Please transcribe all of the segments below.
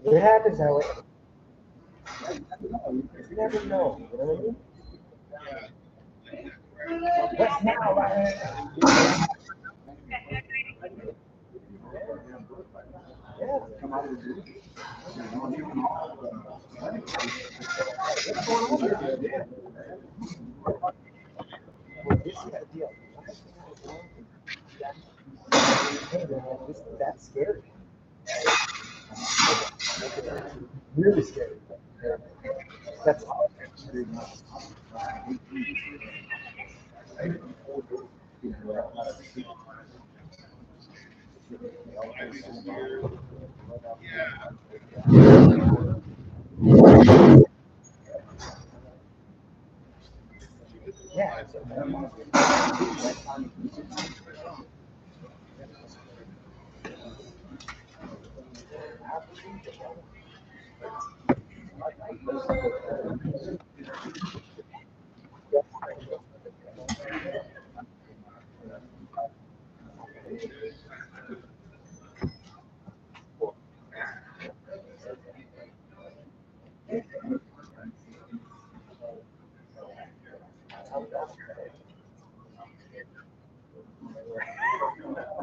It happens that way. You never know. You know what I mean? What's now, right? Yeah. Well, this is the deal. That's scary. Really scary. That's all. Yeah.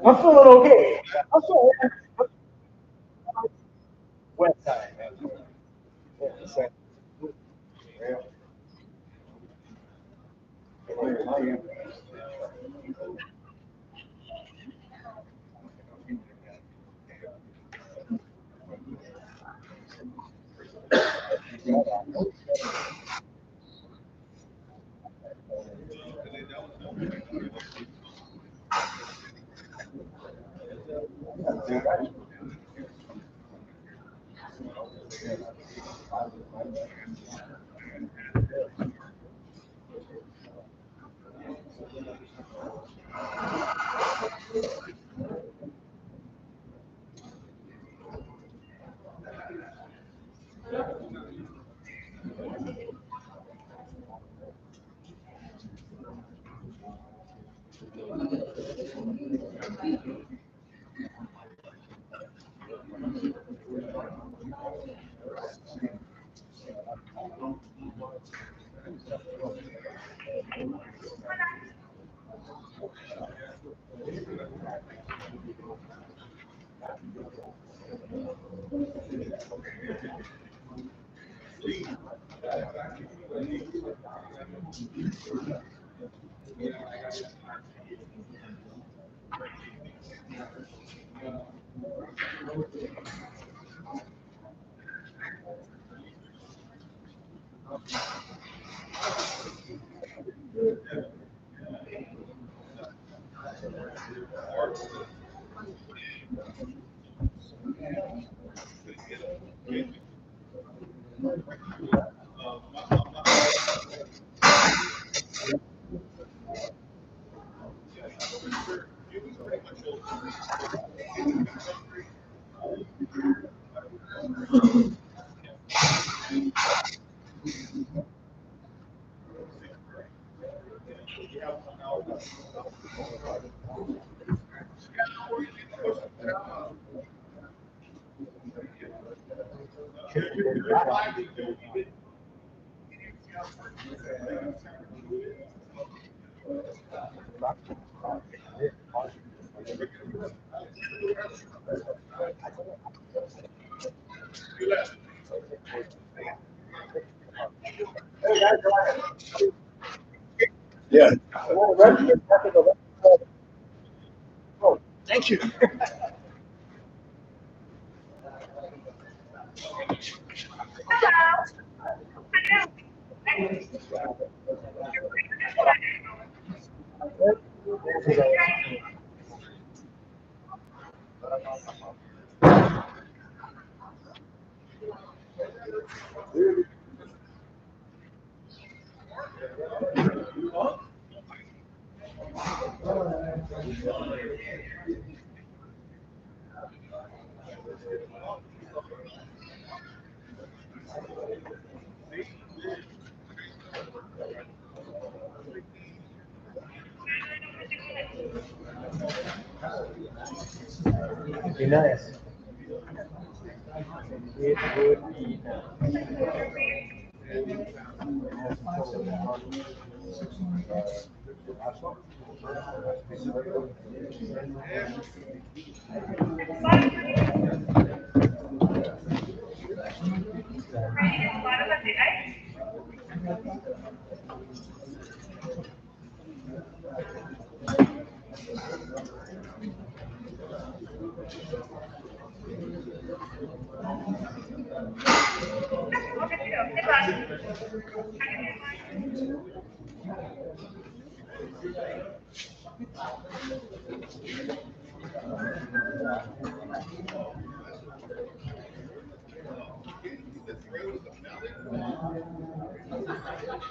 I'm feeling okay. I'm feeling west side. Yeah, so, yeah. Well, oh, thank you. Be nice. It would be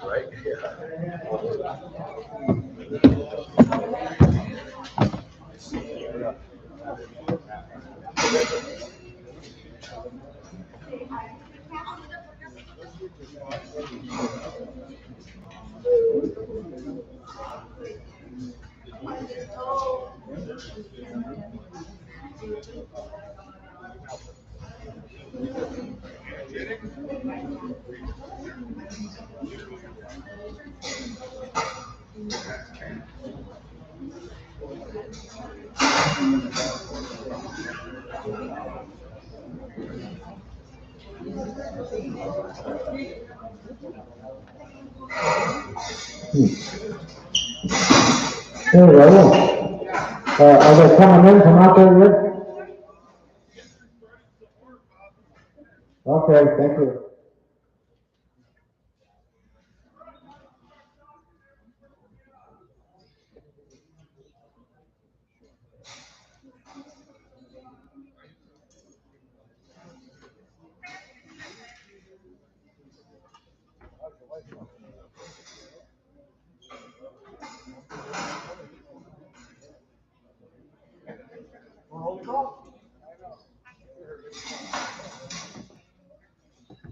Right? Yeah. Hey, Raul. Are they coming in from out there yet? Okay, thank you.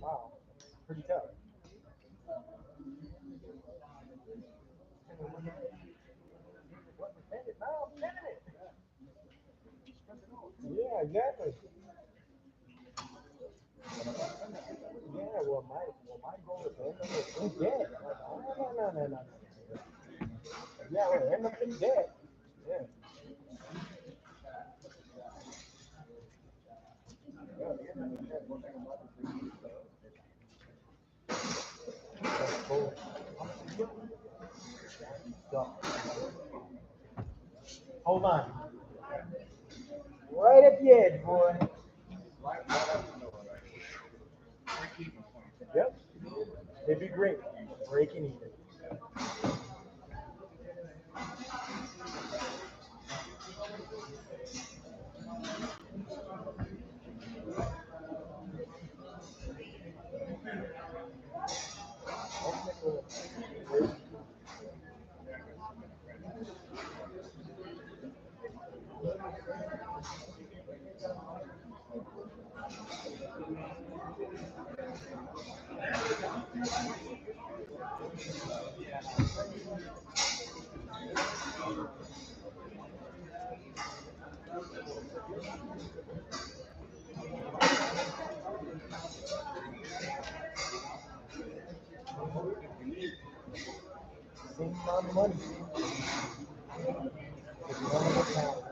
wow, pretty tough. Yeah, exactly. Yeah, well, my goal is to end up in debt. Like, oh, no. Yeah, well, end up in debt. Yeah. That's cool. So, hold on. Right at the edge, boy. Yep. It'd be great. Breaking even. Same amount of money. Just one of a kind.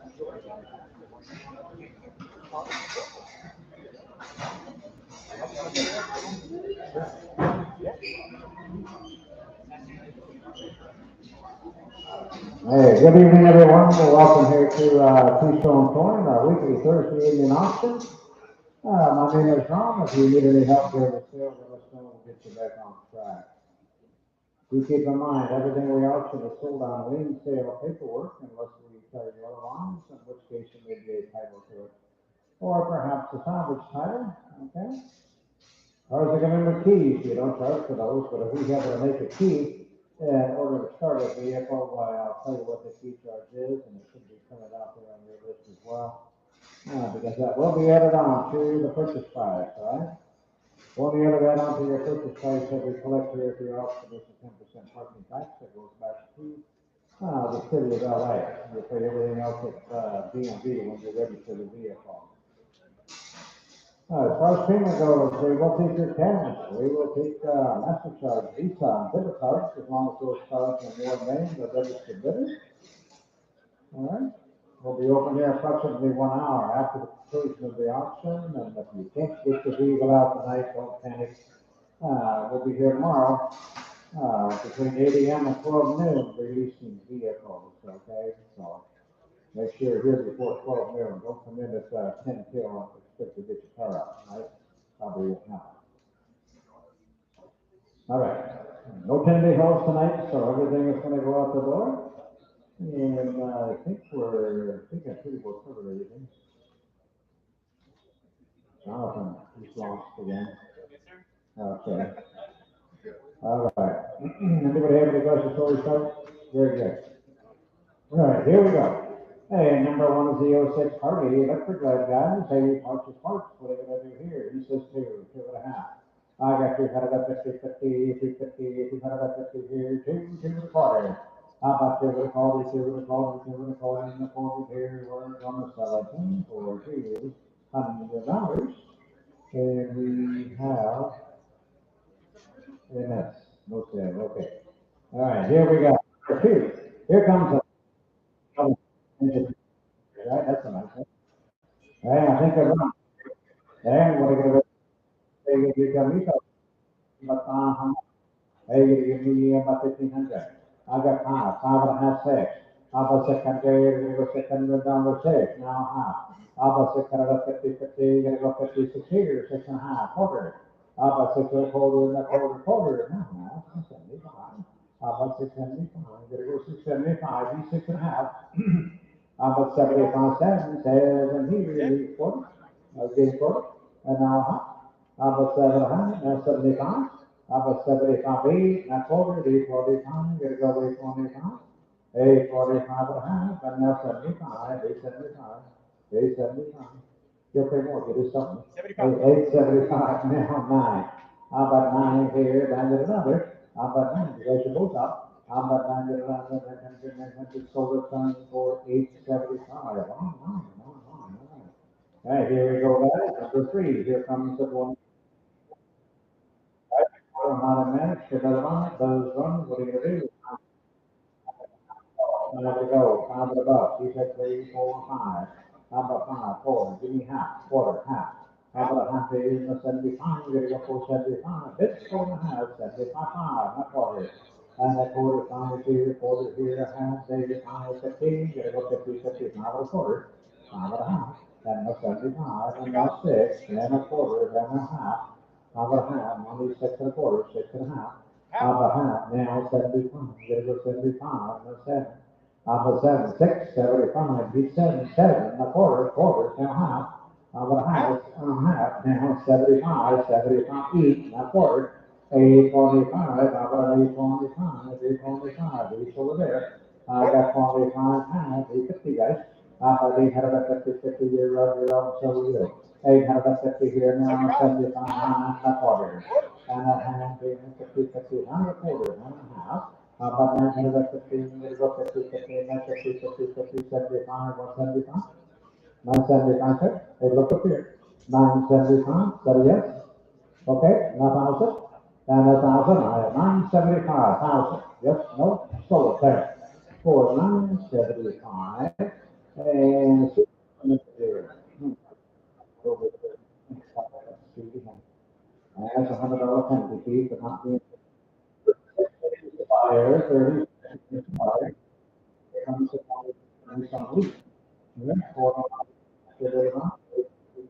Hey, good evening, everyone. Welcome here to Keystone Coin, our weekly Thursday evening auction. My name is Ron. If you need any help during the sale, let us know. We'll get you back on track. Do keep in mind, everything we auction is sold on lien sale paperwork unless we tell you otherwise, in which case you may be a title to it. Or perhaps a salvage title, okay? Ours are going to be keys. You don't charge for those, but if we happen to make a key, In order to start a vehicle, I'll tell you what the key charge is, and it should be printed out there on your list as well. Because that will be added on to the purchase price, all right? When you add that onto your purchase price that we collect here at the auction, there's a 10% parking tax that goes back to the city of LA. You pay everything else at DMV when you register the vehicle. As far as payment goes, we will take your cash, we will take MasterCard, Visa, and debit cards, as long as those cards are in your name, the registered bidder. All right? We'll be open here approximately 1 hour after the conclusion of the auction, and if you can't get the vehicle out tonight, don't panic. We'll be here tomorrow between 8 a.m. and 12 noon releasing vehicles, okay? So make sure you're here before 12 noon. Don't come in at 10 till and expect to get your car out, right? Probably won't happen. All right. No 10-day holds tonight, so everything is going to go out the door. And I think I pretty well covered everything. Jonathan, he's lost again. Okay. All right. Anybody have any questions before we start? Very good. All right, here we go. Hey, number one is the 06 Harley electric guide guys. Hey, parts is parts. What are we going to do here? He says 2.5. I got 250, 250, 250 here, 2.25. How about 2.25, 2.25, 2.25, and the 40 here? We're going to sell it for $200. And we have, and that's no sale. Okay. All right, here we go. Here comes a, right? That's a nice one. Hey, I think I'm wrong. Hey, what are you going to tell me? But hey, you give me about 1,500. I got five and a half, six. How about second day? You're going to go $600 six. Now half. How about 650, 50? You're going to go 56 here, 6.5, quarter. How about 6 and a quarter and a quarter, quarter? No, no, 675. How about 675? You're going to go 675, he's 6.5. How about 75 cents? 7 here, quarter. Again, quarter. And now half. How about 700? Now 75. How about 75 8? Now quarter, 845. Gotta go 825. 845 and a half. And now 75. 875. 875. You'll pay more. Get us something. 875. Now 9. How about 9 here? Down to another. How about 9? You guys are both up. How about 9 to 11? 900 solar sun for 875. All right, here we go, guys. Number 3. Here comes the one. How to manage the development, those runs, what are you gonna do? There we go, 5 and above, you said 3, 4, 5. How about 5, 4, give me half, quarter, half. How about a half is a 75, you're gonna go for 75, it's 4.5, 75, 5, not quarter. And a quarter, 5 here, quarter here, a half, say 5, 15, you're gonna go 50, 50, 5 and a quarter, 5 and a half. Then a 75, and now 6, then a quarter, then a half. How about half? Money 6 and a quarter, 6.5. How about half? Now 75. You gotta go 75, no 7. How about 7? 6, 75. Be 7, 7 and a quarter, quarter, now half. How about half? Half. Now 75, 75 each, now quarter. 825. How about 825? 825. Each over there. I got 25 half, 850 guys. How about 850, 50 year old, so we do. 850 here now, 75 and a quarter. And a half, 50, 50, and a quarter, and a half. How about 950, we'll go 50, 50, 950, 50, 50, 75, 175. 975, sir. Hey, look up here. 975, that a yes? Okay, now 1,000. And 1,000, 975,000. Yes, no, sold there. For 975. And over there. That's $100 penalty fee for not being buyer, 30 buyer. Comes to some week.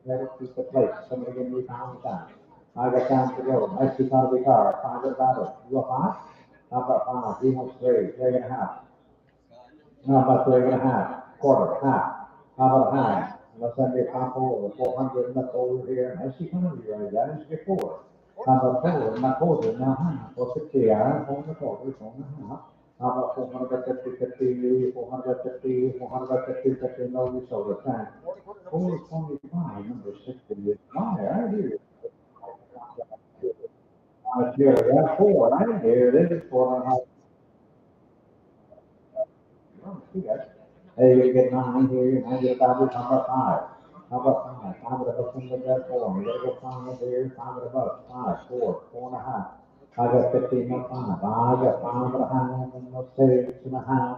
Better keep the place. Somebody give me time. I got time to go. Nice to come to the car. 5 about it. You want 5? How about 5? He wants 3, 3.5. How about 3.5? Quarter, half. How about a half? Let's send me a couple or 400 left over here. Nice to come to you, right? That is your 4. How about 4 and a quarter, now half, 450, 4 and a quarter, 4 and a half. How about 450, 50, 450, 450, 50, no use over time. 425, number 60 is higher, I hear. Here, yeah, 4, right here, it is 4 and a half. Oh, see that? Hey, you get 9 here, and I get about how about 5? How about 5? 5 at a single bed 4. You gotta go 5 here, 5 at above, 5, 4, 4 and a half. I got 15, no 5. I got 5 and a half, and no 6 and a half.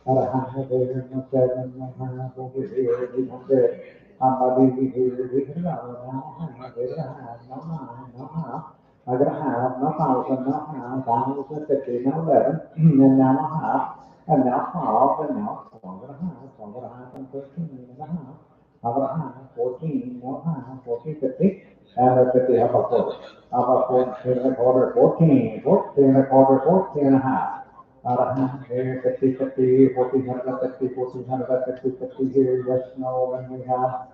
At a half there, no 7, no half over here, 800. I'm about to be here, we can go now. There's a half, no 9, no half. I got a half, no 1,000, no half, 1,050, no 11, and now a half. And now 12, and now 12 and a half, 12 and a half, and 13 and a half. How about a half, 14, no half, 14, 50, and a 50, how about 40? How about 14 and a quarter, 14, 14 and a quarter, 14 and a half. Out of half here, 50, 50, 1450, 1450, 50 here, yes, no, and we have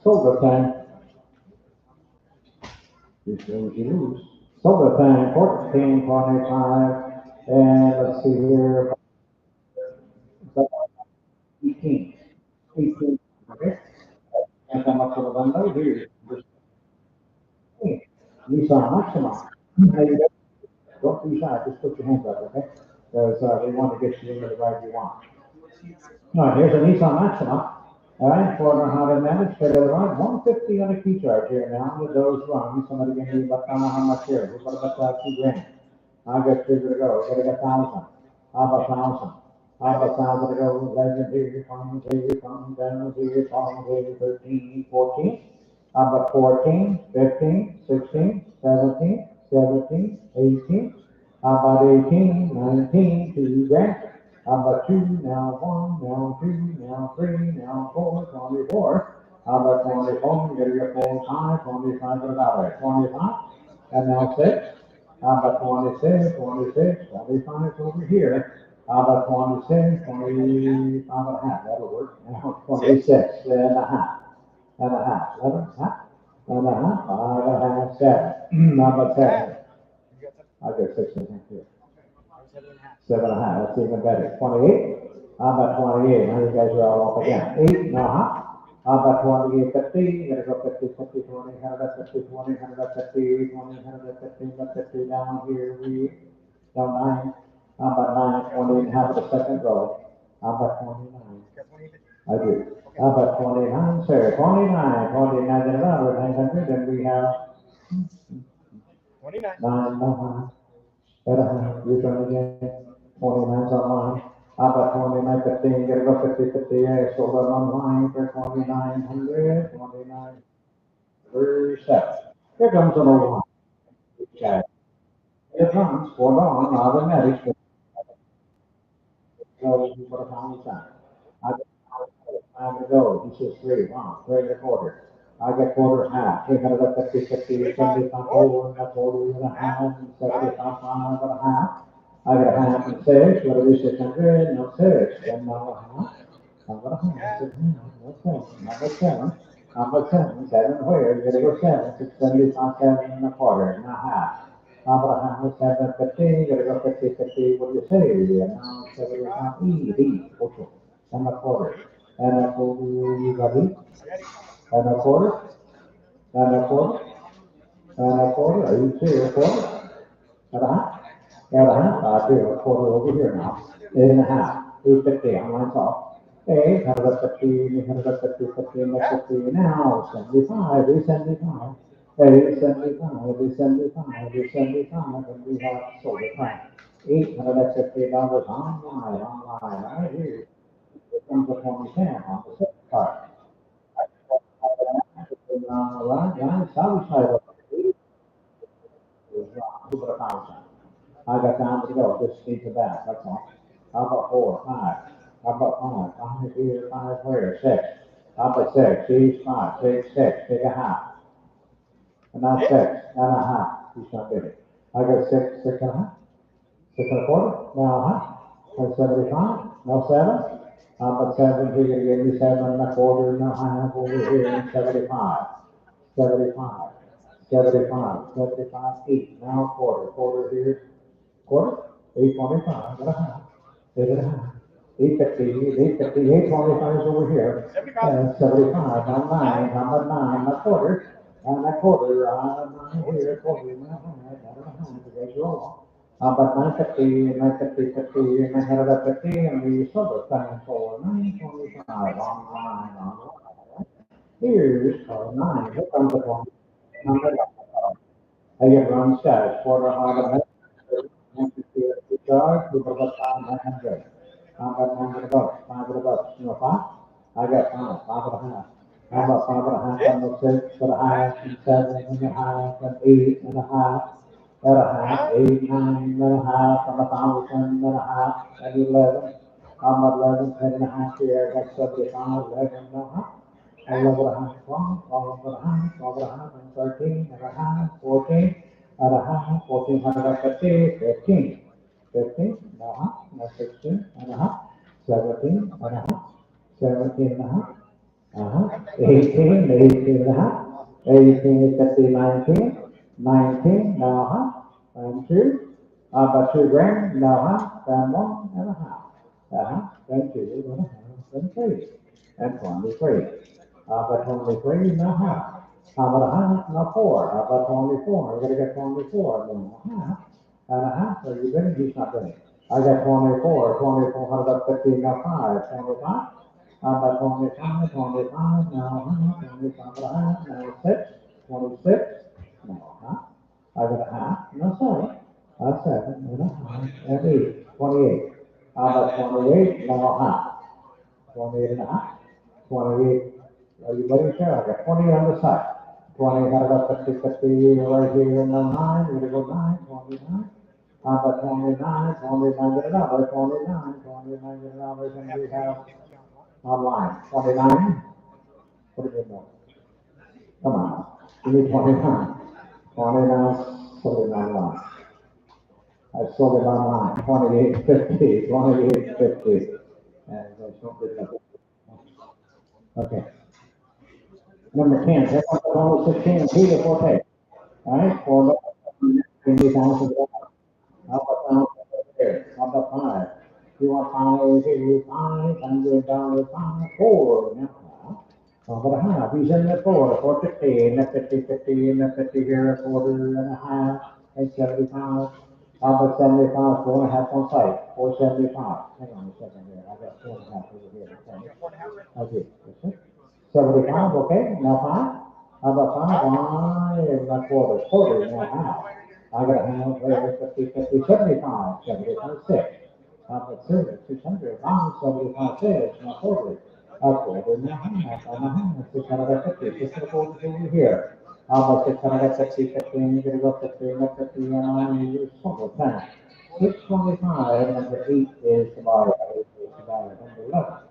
silver time. You lose, you lose. Silver time, 14, 25, and let's see here, 18. 18. Okay. And then up to the window here. Nissan Maxima. Hey, don't be shy. Just put your hands up, okay? Because we want to get you into the ride you want. All right, here's a Nissan Maxima. All right, for how to manage for the ride. 150 on a key charge here now. With those runs, somebody gave me about how much here? What about 2 grand? I got 2 to go. Gotta get 1,000. How about 1,000? How about 1,000 to go? 11 here, 20 down here, 12 13, 14. How about 14, 15, 16, 17, 17, 18. How about 18, 19, 2 grand? How about 2, now 1, now 2, now 3, now 4, 24. How about 24? You gotta get 45, 25 for the dollar. 25. And now 6. How about 26, 26, 25 over here. How about 26, 25 and a half? That'll work. Now 26 and a half. And a half. 11 and a half. And a half. 5 and a half. 7. How about 7? I got 6 and a half here. 7 and a half. That's even better. 28. How about 28? Now you guys are all up again. 8 and a half. How about 28, 50? You gotta go 50, 50, 20, 150, 20, 150, 20, 150, 150 down here. We down 9. How about 9, 20, and have the second row? How about 29? I do. How about 29, sir? 29, 29 and another 900, and we have 9, no, you turn again. 29's online. How about 29, 15? Gotta go 50, 50. Yeah, so we're online for 2,900, 29, 37. Here comes an old one. Okay. Here comes, hold on, automatic. So, what a time time. I got time to go. He says 3. Wow, 3 and a quarter. I get quarter half. 350, 50, 75, 4 and a quarter and a half, and 75, 5 and a half. I got a half and 6. What do 600? No 6. Then now a half. I got a half. 6 and a half. No 7. I got 7. I got 7. 7 where? You gotta go 7. 675, 7 and a quarter and a half. Abraham 750, you gotta go 50, 50, what do you say? Yeah, now 75, okay. And a quarter. And a quarter, you got it? And a quarter? And a quarter? And a quarter? Are you serious? A quarter? And a half? And a half? I do a quarter over here now. 8 and a half. 850 on my top. 850, 850, 50, 50, now 75, 875. 875, 875, 875, and we have sold it right. $850 online, right here. It comes up on the stand on the second card. Right, right, south side of it is over 1,000. I got time to go, just need the back, that's all. How about 4, 5? How about 5? 5 here, 5 where? 6. How about 6? He's 5, 6, 6, take a half. And now 6 and a half. He's not getting it. I got 6, 6 and a half. 6 and a quarter, now a half. And 75, no 7. How about 7? You're gonna give me 7 and a quarter, no half over here, and 75. 75. 75, 75, 8, now quarter here, quarter, 825, and a half, 8.5, 850, 850, 825 is over here, 75, now 9, number 9, a quarter, and a quarter, 9 here, quarter, and a half, you guys roll. But 950, 950, 50, and 950, and the silver thing for 925 online. Here's 9, here comes the one. I get run stats, quarter hard of charge, we put up 900. Got 900 bucks, you know, 5? I got 5, 5.5. How about 5.5 on the 6.5, and 7.5, and 8.5, and a half, 8, 9.5, and 1,000.5, and 11. How about 11, 10.5 here, that's 75, 11.5. 11.5, 12.5, 12.5, and 13.5, 14.5, 1450, 15, 15.5, 16.5, 17.5, 17.5, 18, 18.5, 18, 50, 19, 19.5, and 2, about 2 grand, and 1.5, and 2, and 3, and 23. But 23, no half. How about a half? No 4. How about 24? I gotta get 24. No half. And a half. Are you ready? He's not ready. I got 24. 24. How about 15? No 5. 25. How about 25? 25. No half. 25 and a half. No 6. 26. No half. I got a half. No 7. A 7 and a half. And 8. 28. How about 28? No half. 28 and a half. 28. Are you ready, sir? I got 20 on the side. 20, how about 50, 50, right here, no 9, we're gonna go 9, 29. How about 29, 29, get it out, 29, 29, get it out, and we have online, 29. What do you know? Come on, give me 29. 29, sold it online. I sold it online, 28.50, 28.50. And I sold it. Okay. Number 10, here comes the number 16, Peter Forte. All right, for the 20,000. How about there? How about 5? You want 5, here, $500, 5, 4. Now, how about a half? He's in the 450, and the 50, 50, and the 50 here, a quarter and a half, and 75. How about 75, 4.5 on site, 475. Hang on a second here, I got 4.5 over here. Okay, that's it. 75, okay, now 5. How about 5? Why, and a quarter, now half. I got a half there, 50, 50, 75, 75, 6. How about 600, 75, 6, now quarter. A quarter, now half, and a half, 650, 640 over here. How about 650, 15, you're gonna go 15, 50, and you somewhat time. 625, number 8 is the bar, number 11.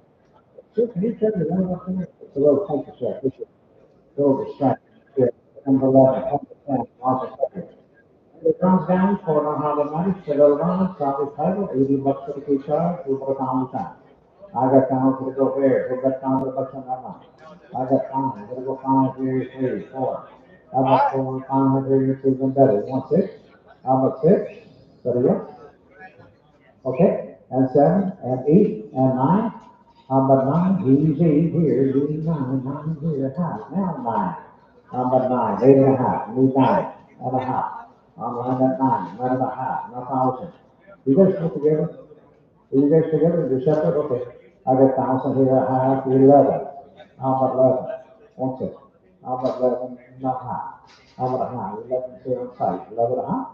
So can you tell me one more thing? It's a little complicated. It's a little distracting. Yeah, number 11, 10%, office sector. It comes down for $100, the little one, service title, 80 bucks for the key charge, we put down the time. I got down to go there, we got down to the bucks on that one. I got 5, I'm gonna go 5, 3, 4. How about 4, 5, 3, even better. 1, 6. How about 6? Better yet? Okay, and 7, and 8, and 9. How about 9? Easy here, easy 9, 9 here, half. Now 9. How about 9? 8.5. Need 9.5. I'm line at 9.5. Now 1,000. You guys put together? Are you guys together? You're separate? Okay. I got 1,000 here, a half, 11. How about 11? 1 second. How about 11? Not half. How about a half? 11 here on site. 11.5.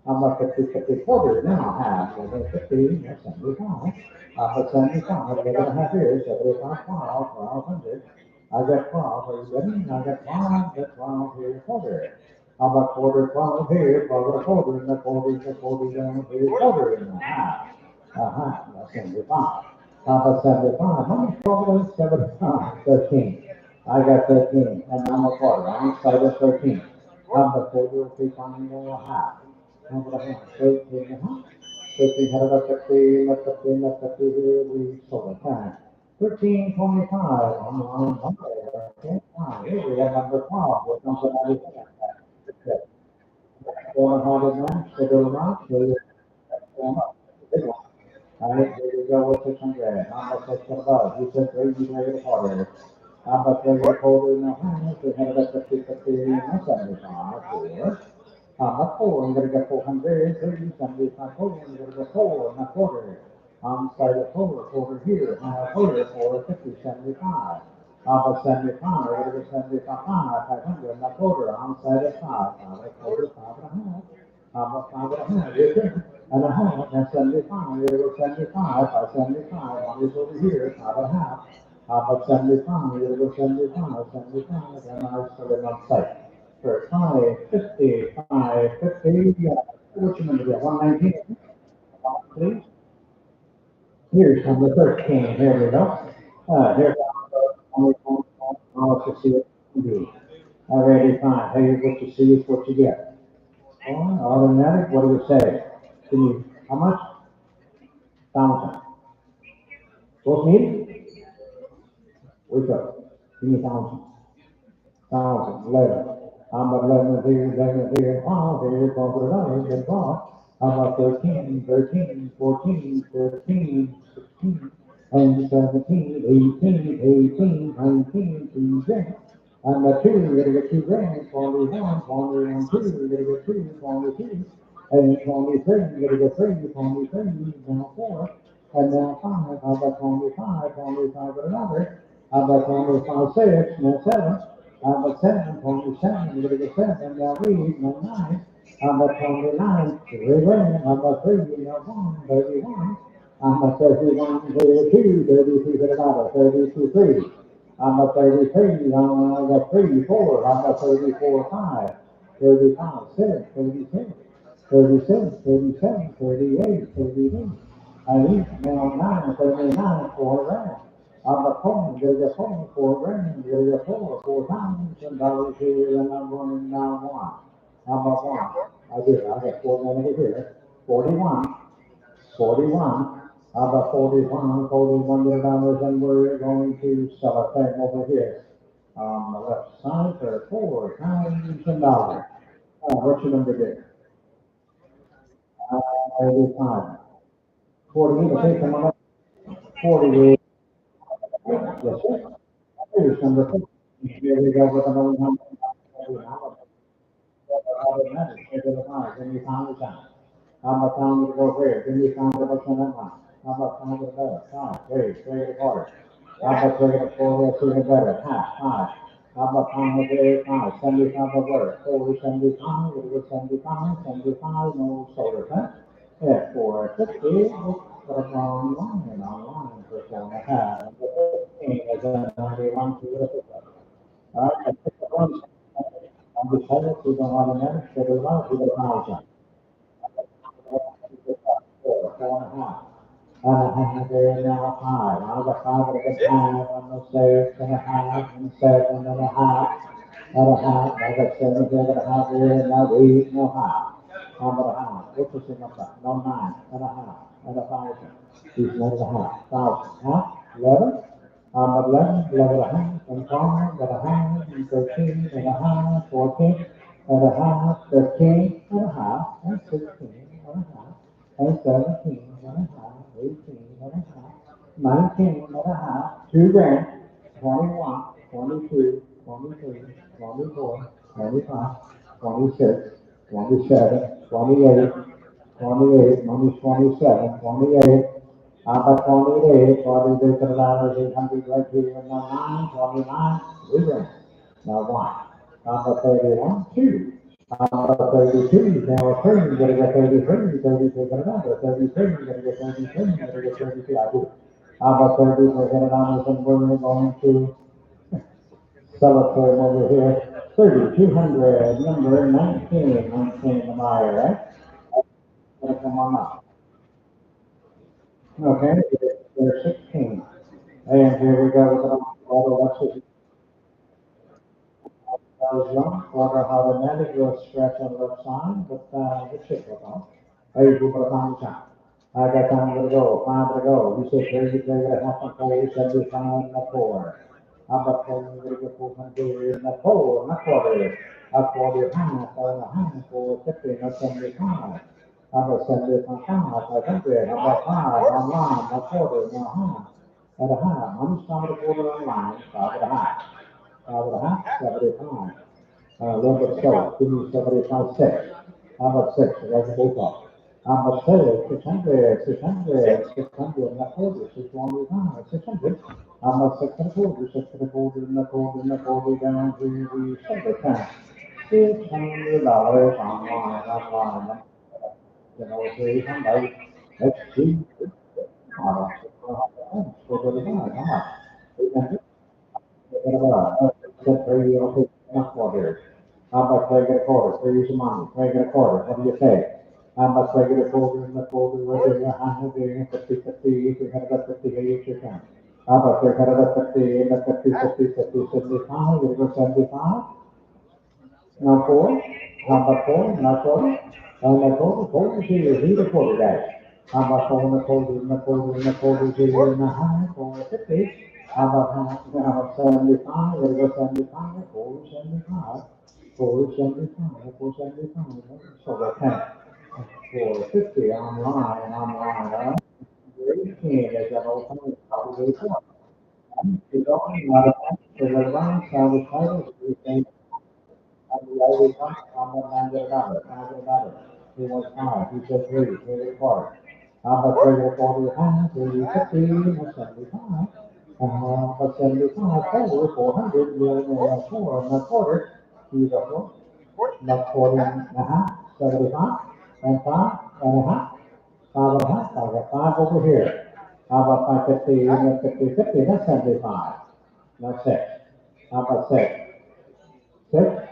How about 50, 50, quarter? Now half. 50, that's 75. But 75, 11.5 here, 75, 12, 1,200. I got 12, are you ready? I got 12, got 12 here, quarter. How about quarter, 12 here, 12 and a quarter, and the 40, the 40 down here, quarter and a half. That's 75. How about 75? How much quarter? 75, 13. I got 13, and I'm a quarter. I'm inside of 13. How about 40, 3, 5, and a half? How about a half? 13 and a half. 13, how about 15, that's 15, that's 50 here, we sold it. 13.25 on okay, fine. Here we have number 12. What comes to 95? 400 now, schedule amount, so you're going up. Big one. All right, here we go with 600. How much that's above? You said three, you made it harder. How much regular colder in the hands? We had it up to 50, and 75. Four. Four, I'm gonna get 400, 30, 75, 4, I'm gonna go four, and a quarter. Side of four, over here, quarter, 450, 75. 75, we're gonna go 75, 500, and a quarter, side of five, a quarter, five and a half. Five and a half, you're good. And a half, that's 75, we're gonna go 75, 75, one is over here, five and a half. 75, we're gonna go 75, 75, and I started on site. For 550, 550, what's your number there? 119, please. Here's number 13. Here we go. Here's to see what you can do. Already fine. Hey, what you see is what you get. Automatic, what do you say? Can you, how much? 1,000. What's needed? Wake up. Give me 1,000. 11. I'm 11 here, 11 here, 12 here, 12 for 9, then 12. How about 13, 13, 14, 15, 16, and 17, 18, 18, 19, 2 grand. I'm a 2, you're gonna get 2 grand, 21, 21, 2, you're gonna get 2, 22, and 23, you're gonna get 3, 23, now 4, and now 5, how about 25, 25 for another, how about 25, 6, now 7, but 7, 27, you're gonna get 7, now read, now 9, but 29, 3 grand, but 3, now 1, 31, but 31, 32, 32 to the dollar, 32, 3, but 33, I got 3, 4, but 34, 5, 35, 6, 36, 37, 37, 38, 38, I eat, now 9, 39, 4 grand. On the phone, there's a phone, 4 grand, there's a phone, 4,000 here, and I'm running now 1. How about 1? I did, I got 4 men over here. 41, 41. How about 41, 41 dollars, and we're going to sell a thing over here. On the left side for $4,000. What's your number there? 85. 48, okay, come on up. 48, yes, sir. Here's number 4. Here we go with another number. Automatic, give it a five, then you found the time. How about time to go where? Then you found the bus on that line. How about time to better? Five, three to quarter. How about three to four, let's see the better, half, 5. How about time to go 5, 75 of work, 4, 75, it was 75, 75, no solar, huh? Yeah, 450, put a wrong line on for 4.5, and the 15 is a 91 to the all right, I pick up one. I'm decided to the automatic, so there's not to the thousand. 4.5. And there now 5. Now the 5 of the 5 on the 6 and a half and 7 and a half and a half. Now the 7 and a half here, now 8 no half. How about a half? What's the thing up there? No 9 and a half and a 1,000. He's 9 and a half. 1,000. Half? 11? 11, 11 and a half, and 12 and a half, and 13 and a half, 14 and a half, 15 and a half, and 16 and a half, and 17 and a half, 18 and a half, 19 and a half, 2 grand, 21, 22, 23, 24, 25, 26, 27, 28, 28, minus 27, 28, about 28, 42 to the dollars, 800 right here, and now 9, 29, 0. Now 1. About 31, 2. About 32, now 3, you're going to get 33, 32 to the dollar, 33, you're going to get 33, you're going to get 32, I do. About 30 to the dollars, and we're going to sell it for them over here. 3,200, number 19, 19 the Meyer, right? Gonna come on up. Okay, there's 16. And here we go with auto Lexus young, water automatic, will stretch on the left side, but the chip will come. Hey, you put a time time. I got time to go, 5 to go. You said here you play at half and 4, 75 and a 4. How about 4, you're going to get 400 and a 4, and a quarter. Up 45, 4, 50, not 75. Number 75, 100, number 5, online, not 40, now half. At a half, money started a quarter online, 5.5. 5.5, 75. A little bit slow, give me 75, 6. How about 6? That's both up. How about 600, 600, 600, not 40, 625, 600. How about 6 and a quarter, 6 and a quarter, and a quarter, and a quarter, down to the center time. $600 online. You know, say somebody, let's see. So the how much? 800. Set 3, okay, enough water. How about I get a quarter? 3 is money. Can I get a quarter? What do you say? How about I get a quarter and a quarter? What do you have? 50, 50, 350, you can. How about 350, and a 50, 50, 50, 75, you go 75? Now 4, how about 4, now 4, and a quarter, 4 is here, he's a quarter guy. How about 4 and a quarter, and a quarter, and a quarter, here, and a half, 450. How about 75, we go 75, 475, 475, 475, so that's 10. 450 online, right? 18 is an old time, probably 4. You don't know, so the one, so the title, you think, he was 5, he said 3, 3 how about 3 half, 350, that's 75. But 75 total, 400, you're 4 and a quarter, he's a 4, not 40 and a half, 75, and 5 and a half, 5 and a half, I got 5 over here. How about 550, that's 50, 50, that's 75, that's 6. How about 6? 6?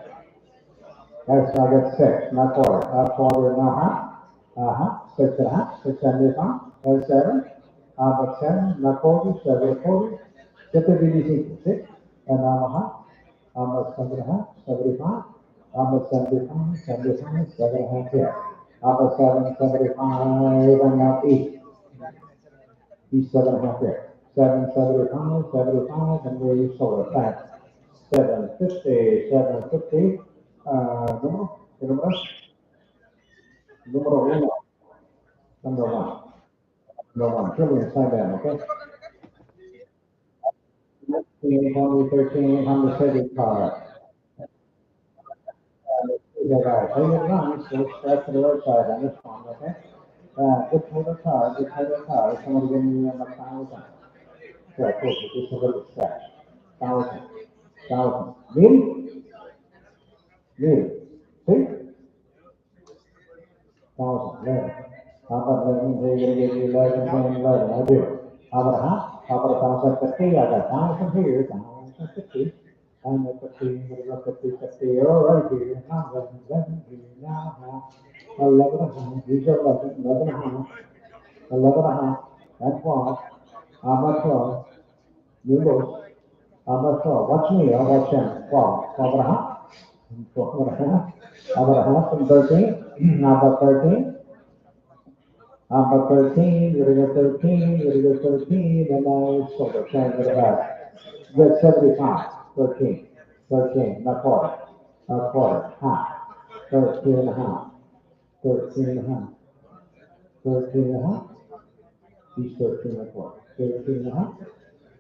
Yes, I got 6, not 4. That's 4 and a half. 6 and a half, 675. That's 7. But 7, not 40, 7 40. 50 is equal 6. And now a half. But 7 and a half, 75. But 75, 75, 7 and a half here. But 7, 75, and now 8. He's 7 and a half here. 7, 75, 75, and we sort of that. 750, 750. Número, número uno, number one, number one. Fill in inside down, okay? 19, 20, 13, on the credit card. Yeah, right. Pay it once, so let's start to the right side on this one, okay? Good for the card, good for the card. Somebody give me a 1,000. Yeah, cool, just a little scratch. 1,000, 1,000. Really? Really? See? 1,000, 11. How about 11? They're gonna give you 11, 10, 11. I do. How about a half? How about 1,050? I got 1,000 here, 1,050. And the 50, we're gonna go 50, 50. All right, here. Now 11, 11 here. Now half. 11 and a half. These are 11, 11 and a half. 11 and a half. That's 12. How about 12? You go. How about 12? Watch me. I'll watch him. 12. 12 and a half. 12 and a half. How about a half and 13? How about 13? But 13, you're gonna go 13, you're gonna go 13, and now it's sort of trying to get back. Good 75, 13, 13, not quarter, not quarter, half, 13 and a half, 13 and a half, 13 and a half, he's 13 and a quarter, 13 and a half,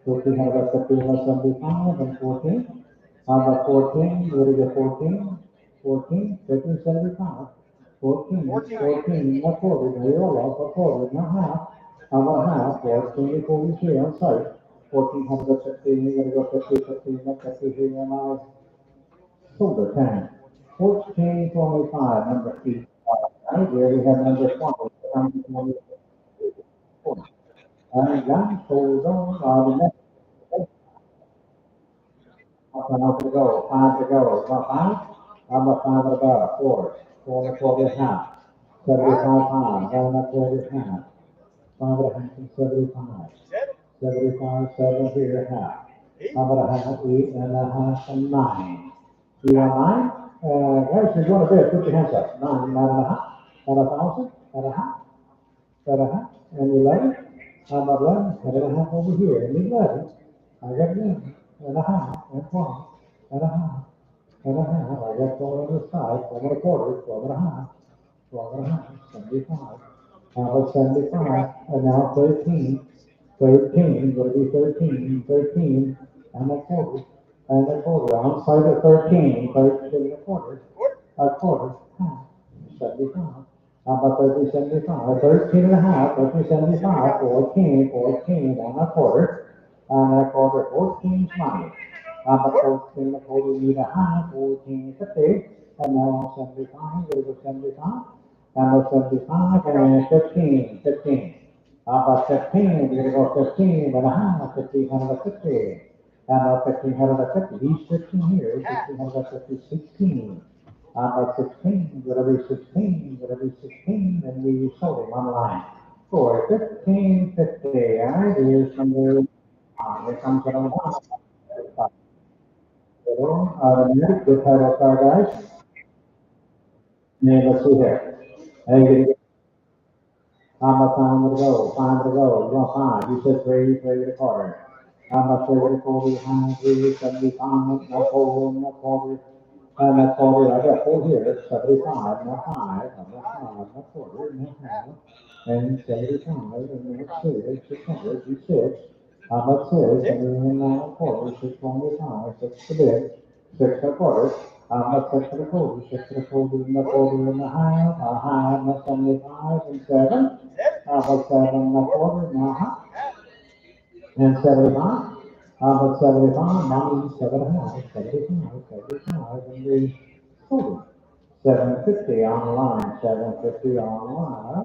14, how about 15, 75, and 14, how about 14, you're gonna go 14, 14, 13, 75. 14, 14, not 40, now you're all for 40, not half. How about half? 14, 43 on site. 1450, you're gonna go 50, 50, not 50 here, now. Silver 10. 1425, number 8. Right here we have number 20. Number 20. And guys, hold on, the next. How to go? 5 to go. About 5? How about 5 and about? 4. 4 and a quarter half. 75 pounds. 1 and a quarter half. 5 and a half and 75. 75, 7 here, half. How about a half, 8 and a half and 9. You want 9? Guys, you're going to bed, put your hands up. 9, 9 and a half, and 1,000, and a half, and a half, and 11. How about 11? And a half over here, and 11. I got 11, and a half, and 12, and a half. and a half. I got 12 on the side, 12 and a quarter, 12 and a half, 12 and a half, 75. Now it's 75, and now 13, 13, gonna be 13, 13, and a quarter, and a quarter. Outside of 13, 13 and a quarter, half, 75. How about 13, 75, 13 and a half, 13, 75, 14, 14, and a quarter, 14's money. How about 14, 14 and a half, 14, 50, and now 75, go to 75. Number 75 and 15, 15. How about 15? We're going to go 15 and a half, 1550. Number 1550. He's 15 here. 1550, 16. About 16, going to be 16, going to be 16, and we sold him online for 1550. All right, here's number, here comes another one. Good title card, guys. Now, let's see here. Hey, how much time to go? Time to go. You want five? You said three, three and a quarter. How much three, 40, 75, no four, no quarter, no quarter. I got four here. 75, no five, no five, no quarter, no half, and 75, and no six, 600, you six. How much six? And then nine and a quarter, 625, six to bid, six and a quarter. Six and a quarter, six and a quarter, and a quarter and a half, and 75, and seven. About 7 and a quarter, and 75. About 75, mommy, 7 and a half, 75, 75, and the total. 750 on the line, 750 on the line.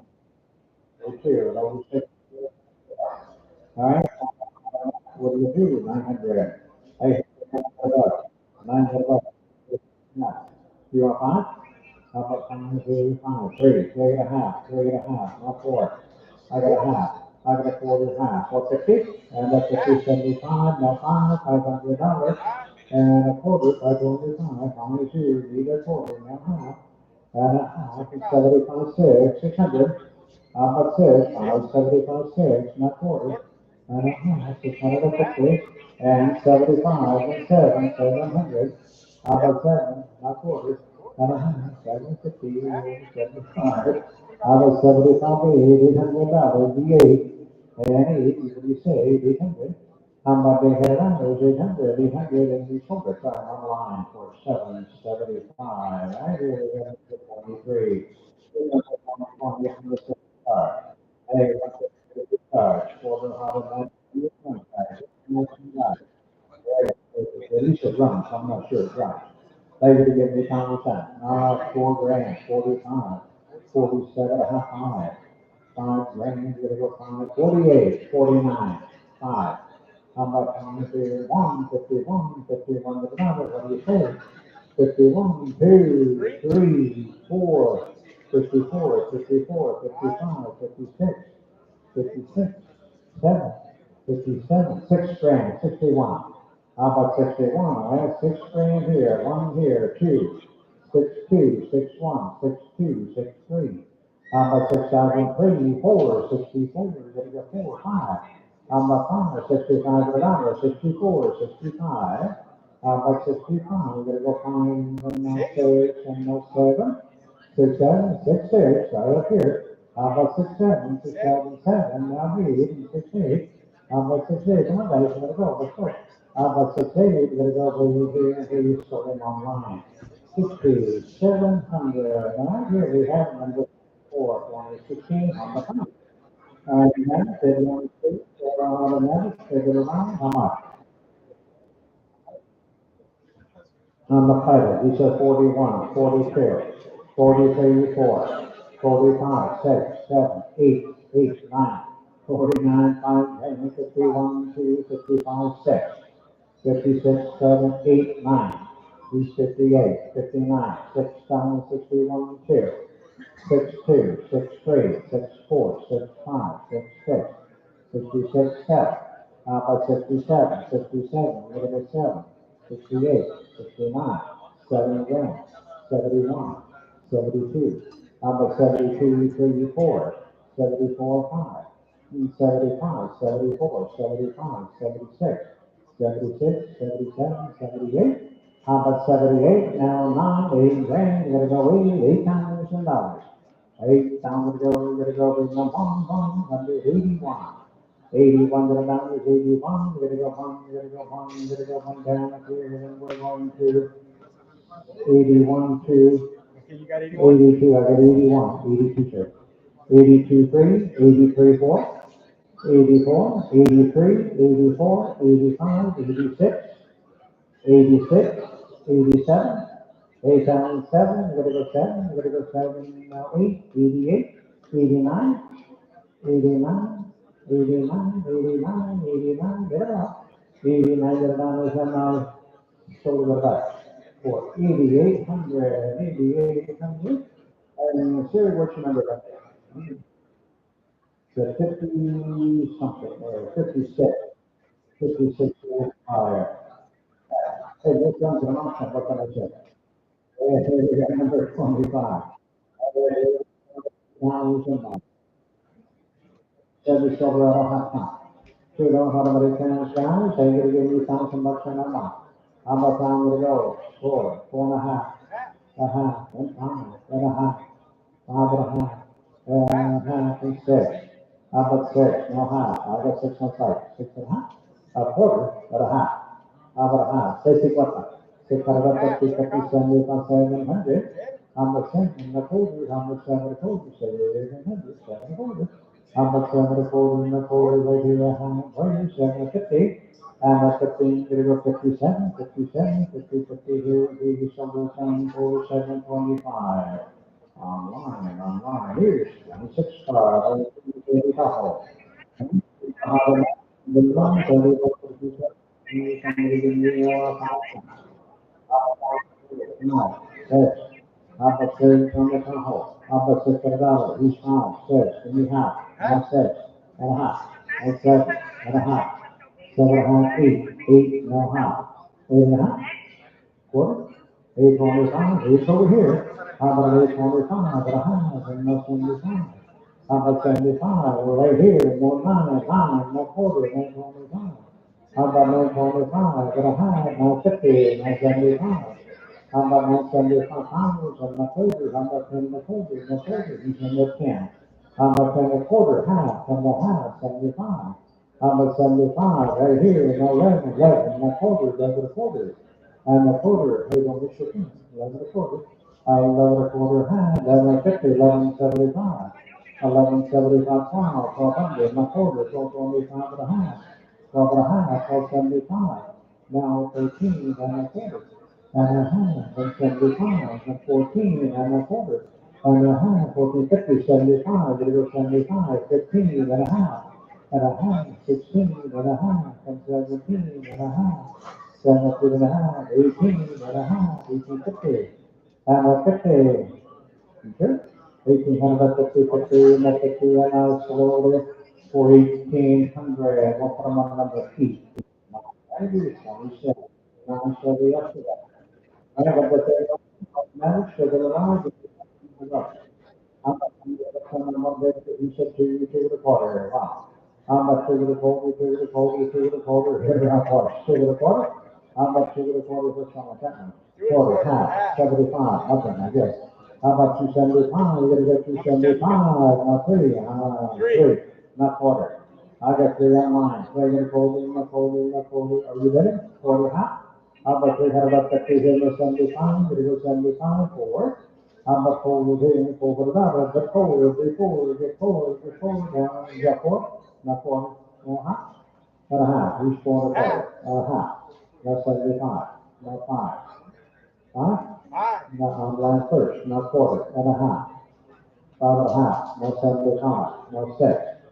Okay, those six. All right, what do you do? 900. Hey, 900. You want five? How about five, three, five, three, three and a half, three and a half, not four. I got a half. I got a quarter half. What's 50? And that's 50, 75, now five, $500. And a quarter, 525, only two, need a quarter, now half. And a half, it's 75, 600. About six, 75, not quarter. And a half, 650. And 75, and seven, 700. About seven, not quarter. And a half, 750, 75. About 75, $800, the eight. And eight, what do you say, 800. How about they had numbers, 800, 800, and we sold it online for 775. I really got it for 23. Hey, what's the charge? Quarter out of that. At least it runs, I'm not sure it runs. Later to give me time with that. 4 grand, 45, 47 and a half high. 5 grand, gonna go five, 48, 49, 5. How about 51, 51, 51 with another, what do you say? 51, 2, 3, 4, 54, 54, 55, 56, 56, 7, 57, 6 grand, 61. How about 61? I have 6 grand here, one here, two, 62, 61, 62, 63. How about 6,003, 4, 64, you're gonna get 4, 5. How about 5, 65 dollars, 64, 65. How about 65? We're gonna go find one no 6 and no 7. 6, 7, 6, 6, right up here. How about 6, 7, 6, 7, 7, now read, and 6, 8. How about 6, 8? Come on, guys, we're gonna go, let's go. How about 6, 8? We're gonna go over here and here, you sort them online. 6,700. Now here we have number 4, 2016 on the front. And then they want to automatic, figure it out, how much? On the pilot, he said 41, 42, 43, 4, 45, 6, 7, 8, 8, 9, 49, 5, 10, 51, 2, 55, 6, 56, 7, 8, 9. He's 58, 59, 6, 7, 61, 2, 6, 2, 6, 3, 6, 4, 6, 5, 6, 6, 66, 7. How about 67, 67, what about 7? 68, 69, 70 grand, 71, 72. How about 72, 3, 4, 74, 5, 75, 74, 75, 76, 76, 77, 78. How about 78? Now 9, 8 grand. You gotta go 8 times $10. 8 down to go, you gotta go with 1, under 81. 81 to the down is 81. You gotta go 1, you gotta go 1, you gotta go 1 down up here. And then we're going to 81 to Okay, you got 81? 82. I got 81. 82, sir. 82, 3, 83, 4. 84, 83, 84, 85, 86, 86, 87, 8 times 7, we're gonna go 7, we're gonna go 7, now 8, 88, 89, 89, 89, 89, 89, get it up. 89, get it down, is now, shoulder it back. For 8,800, 8,800, and Siri, what's your number back there? The 50 something, or 56, 56, hey, this one's an option, what can I say? Hey, we got number 25. Now, every Silverado half time. So you don't have anybody turn down, so you're gonna give me $1,000 in that month. How about time to go? 4, 4.5, a half, and 5.5, 5.5, and 6. How about 6? No half. I got 6 on site. 6.5. A quarter, but a half. How about a half? Say 6 650, 700. How much 7 the quarter? How much 7 the quarter? 700, 7 quarter. How much 7 the quarter in the quarter? Right here, a half, right here, 750. And that's 15, gonna go 57, 57, 50, 50 here, 80, somewhere, 10, 725. Online, here's 26 star, the couple. The one, 34, 57, somebody give me no, yes. Upper third from the Tahoe, upper $6, each pound, 6, and you have, now 6.5, and 7.5, 7.5, 8, no half, 8.5, quarter, 8.25, 8 over here. How about 8.25, but a half, and no 75. How about 75, we're right here, no 9, no quarter, 9.25. How about 9.25, but a half, no 50, no 75. How about 975 pounds and the quarter? How about 10 and a quarter? And the quarter, he's in the 10. How about 10 and a quarter? Half, and a half, 75. How about 75? Right here, and 11, 11, and a quarter, 11 a quarter. And a quarter, hey, don't miss your pen, 11 a quarter. 11 a quarter, half, 11 a 50, 11.75. 11.75 pounds, 1200, and a quarter, 12.25 and a half. 12 and a half, 12.75. Now 13 and a quarter and a half, and 75, and 14, and a quarter, and a half, 14, 50, 75, we go 75, 15, and a half, 16, and a half, and 17, and a half, 17 and a half, 18, and a half, 18, 50, and a 50, okay? 1850, 50, and a 50, and now slowly for 1800, we'll put them on number 8. 27, now show the up to that. I have a better manage to the large I'm not going to be said to the quarter. Wow. I'm not to the quarter, to the quarter, to the quarter, here I was, to the quarter. I'm not to the quarter for some of that. Quarter, half, 75, nothing, I guess. How about 275? You're gonna get 275, not 3, 3, not quarter. I got 3 on mine. So you're gonna fold in, Are you ready? Quarter, half. How about 350 here, 75, we're gonna go 75, 4. I'm a forward here, forward about it, but forward, down, you got 4, not 4, and a half, and a half, who's 4 and a quarter, and a half, that's 75, not 5, 5, no, I'm line first, not quarter, and a half, 5 and a half, no 75, no 6,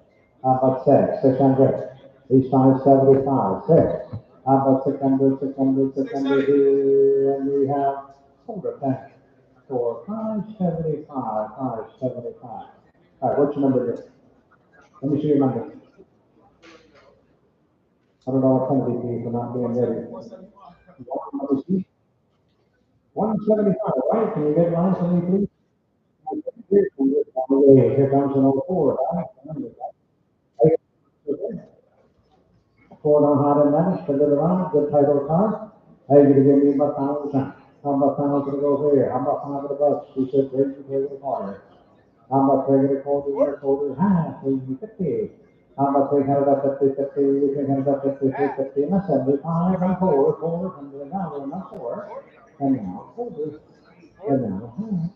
how about 6, 600, each time 75, 6, how about 600, 600, 600 here, and we have, hold it back for 575, 575. All right, what's your number here? Let me see your number. I don't know what penalty fee for not being ready. Let me see. 175, right? Can you get line for me, please? Here comes an 04. Ford on how to manage, to get around, good title car. Hey, you give me about 1,000. How about 1,000 to go here? How about 500 bucks? He said, raise the play the corner. How about taking a quarter and a quarter half? Maybe 50. How about 350, 50, 350, 50, and a 75, and four, and another, and a four. And now quarter, and now half.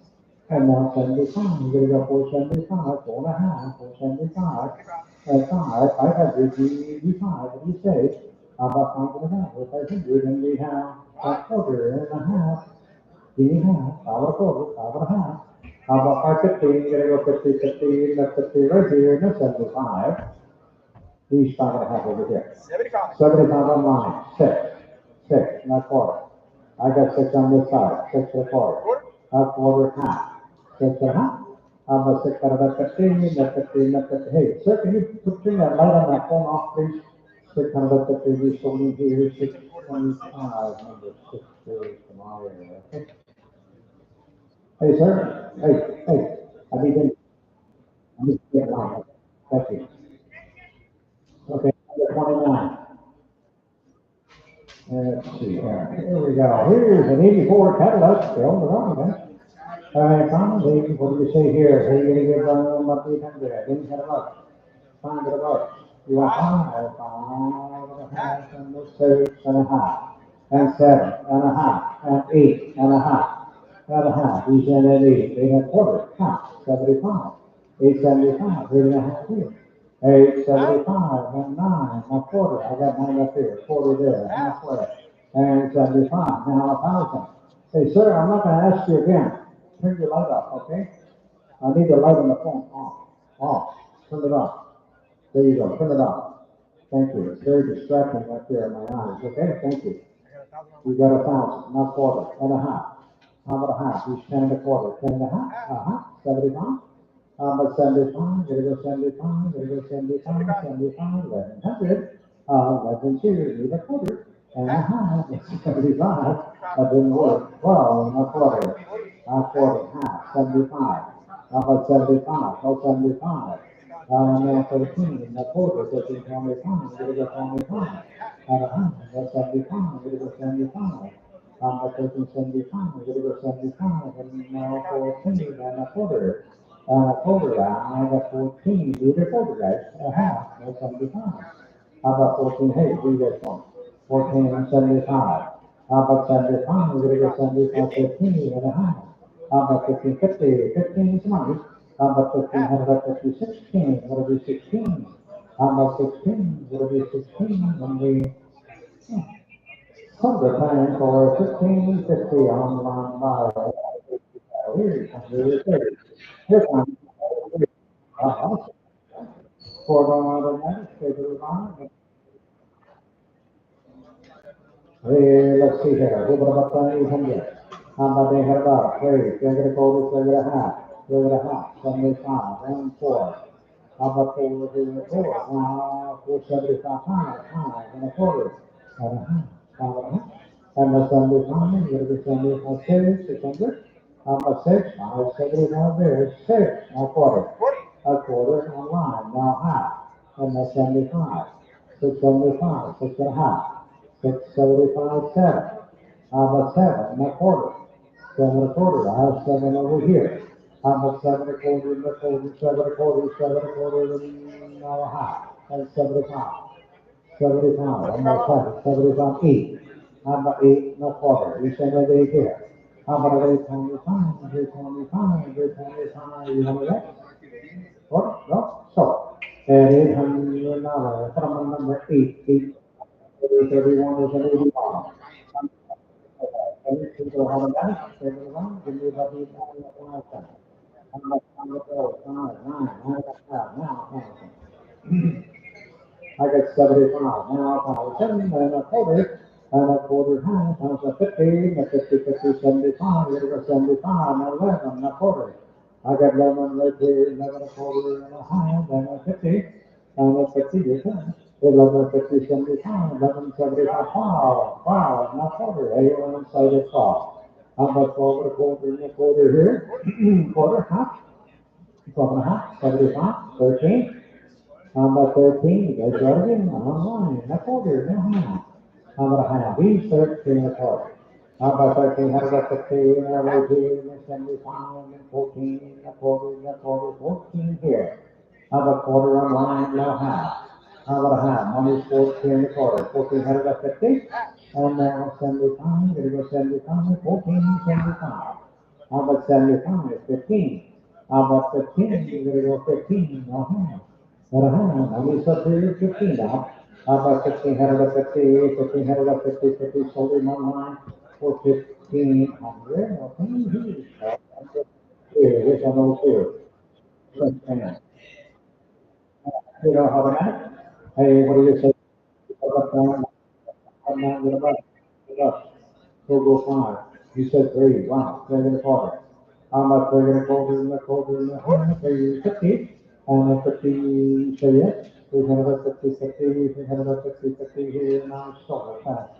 And now 75. You're going to go 475, 4.5, 475, and 585. What do you say? How about 5.5? We're 500, and we have a quarter and a half. We have our quarter, our half. How about 550? You're going to go 50, 50, that's 50 right here, and that's 75. These 5.5 over here. 75. 75 on line. 6, not quarter. I got 6 on this side. 6 and a quarter. A quarter half. 6 and a half. How about 6 out of that 15, that 15, that 15. Hey, sir, can you turn that light on that phone off, please? 650, we sold in here, 625, number 6, tomorrow. Okay. Hey, sir. Hey. I need to get line. Thank you. Okay, number 29. Let's see here we go. Here's an 84 Cadillac. Still the wrong one. All right, finally, what do you say here? Are you going to give them what 800? Didn't get a buck. 500 bucks. You want 5.5, and 6.5, and 7.5, and 8.5. He's in at 8, 8.25, half, 75, 8.75, 8.5 here. 8.75, and 9, a quarter. I got 9 up here, quarter there, halfway, and 75. Now 1,000. Hey, sir, I'm not going to ask you again. Turn your light off, okay? I need the light on the phone off. Turn it off. There you go. Turn it off. Thank you. It's very distracting up there in my eyes. Okay, thank you. You got 1,000, not quarter, and a half. How about a half? He's 10 and a quarter, 10 and a half, 75. How about 75? There you go, 75. There you go, 75, 75, 1,100. 11 here, need a quarter, and a half, 75. That didn't work. 12 and a quarter, half, 75. How about 75? Oh, 75. Now 13, and a quarter, 13, 25. There you go, 25. And a half, that's 75. There you go, 75. 1375, we're going to go 75, and now 14, and a quarter. I got 14, do the quarter, guys. A half, that's 75. How about 14? Hey, do this one. 14 and 75. How about 75? We're going to go 75, 15 and a half. How about 15, 50? 15 is money. How about 15? How about 50, 16? What will be 16? How about 16? What will be 16? When we. Hunger time for 1550 on line by. Here comes for the United Hey, let's see here. What about 800? How about 800 Wait, they're a quarter, they're a half. They're a half. 75, and 4. How about 4, 4? Now, 475, 5, and a quarter. And a half. How about a half? And the 75, you're going to 75, 600. How about 6? 575 there. 6, a quarter. A quarter on line. Now half. And the 75. 675, 6.5. 675, 7. How about 7 and a quarter? 7 and a quarter. I have 7 over here. How about 7 and a quarter and a quarter, 7 and a quarter, 7 and a quarter, and now a half. That's 75. 75. Almost 75, 8. How about 8 and a quarter? You send it 8 here. How about 825, 825, 825, you want that? What? No? So, and $800 from number 8, 8. 31 is an 81. Everything to have that, everyone, give me about 8,000. I'm not going to go, 9, now, I got 75, now, 1,000, and a quarter half, I was a 50, a 50, 50, 75, I got 75, and 11, a quarter. I got 11 right here, 11 a quarter, and a half, and a 50, and a 50, you can. 1150, 75, 1175, wow, and a quarter, A1 sided fall. How about 12 and a quarter and a quarter here? Quarter, half, 12 and a half, 75, 13. How about 13? You guys got it in? Online, a quarter, no half. How about a half? He's 13 and a quarter. How about 1350 and a 18 and 75 and 14 and a quarter and a quarter, 14 here. How about quarter on line, no half? How about a half? Money's 14 and a quarter, 1450 and now 75, gonna go 75, 14, 75. How about 75, 15? How about 15? You're gonna go 15, no half. What a half? Money's up here, 15 now. How about 1550, 1550, 50, sold in one line for 1500. Okay, here's an old two. You know how to match? Hey, what do you say? About that? I'm not gonna buy it. Go five. You said three. Wow, they're gonna quarter. How much they're gonna quarter in the quarter in the half? They 50. And the 50 say yes. We have a 50, 50, we have a 50, 50 here now. So fast.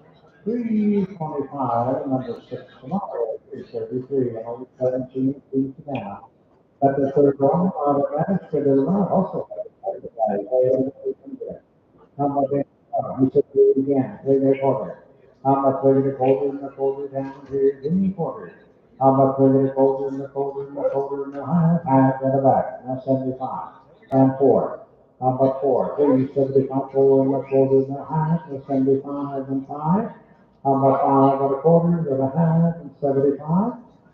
325, number six tomorrow. 333, and only 17 feet now. But the third one, the manager, the line also has a guy. How much they, you said do it again, play their quarter. How much play the quarter and the quarter down here, give me quarter. How much play the quarter and the quarter and the quarter and the half and the back, now 75. And four. How about four? Three, 75, four and the quarter and the half, and 75 and five. How about five and a quarter and a half and 75?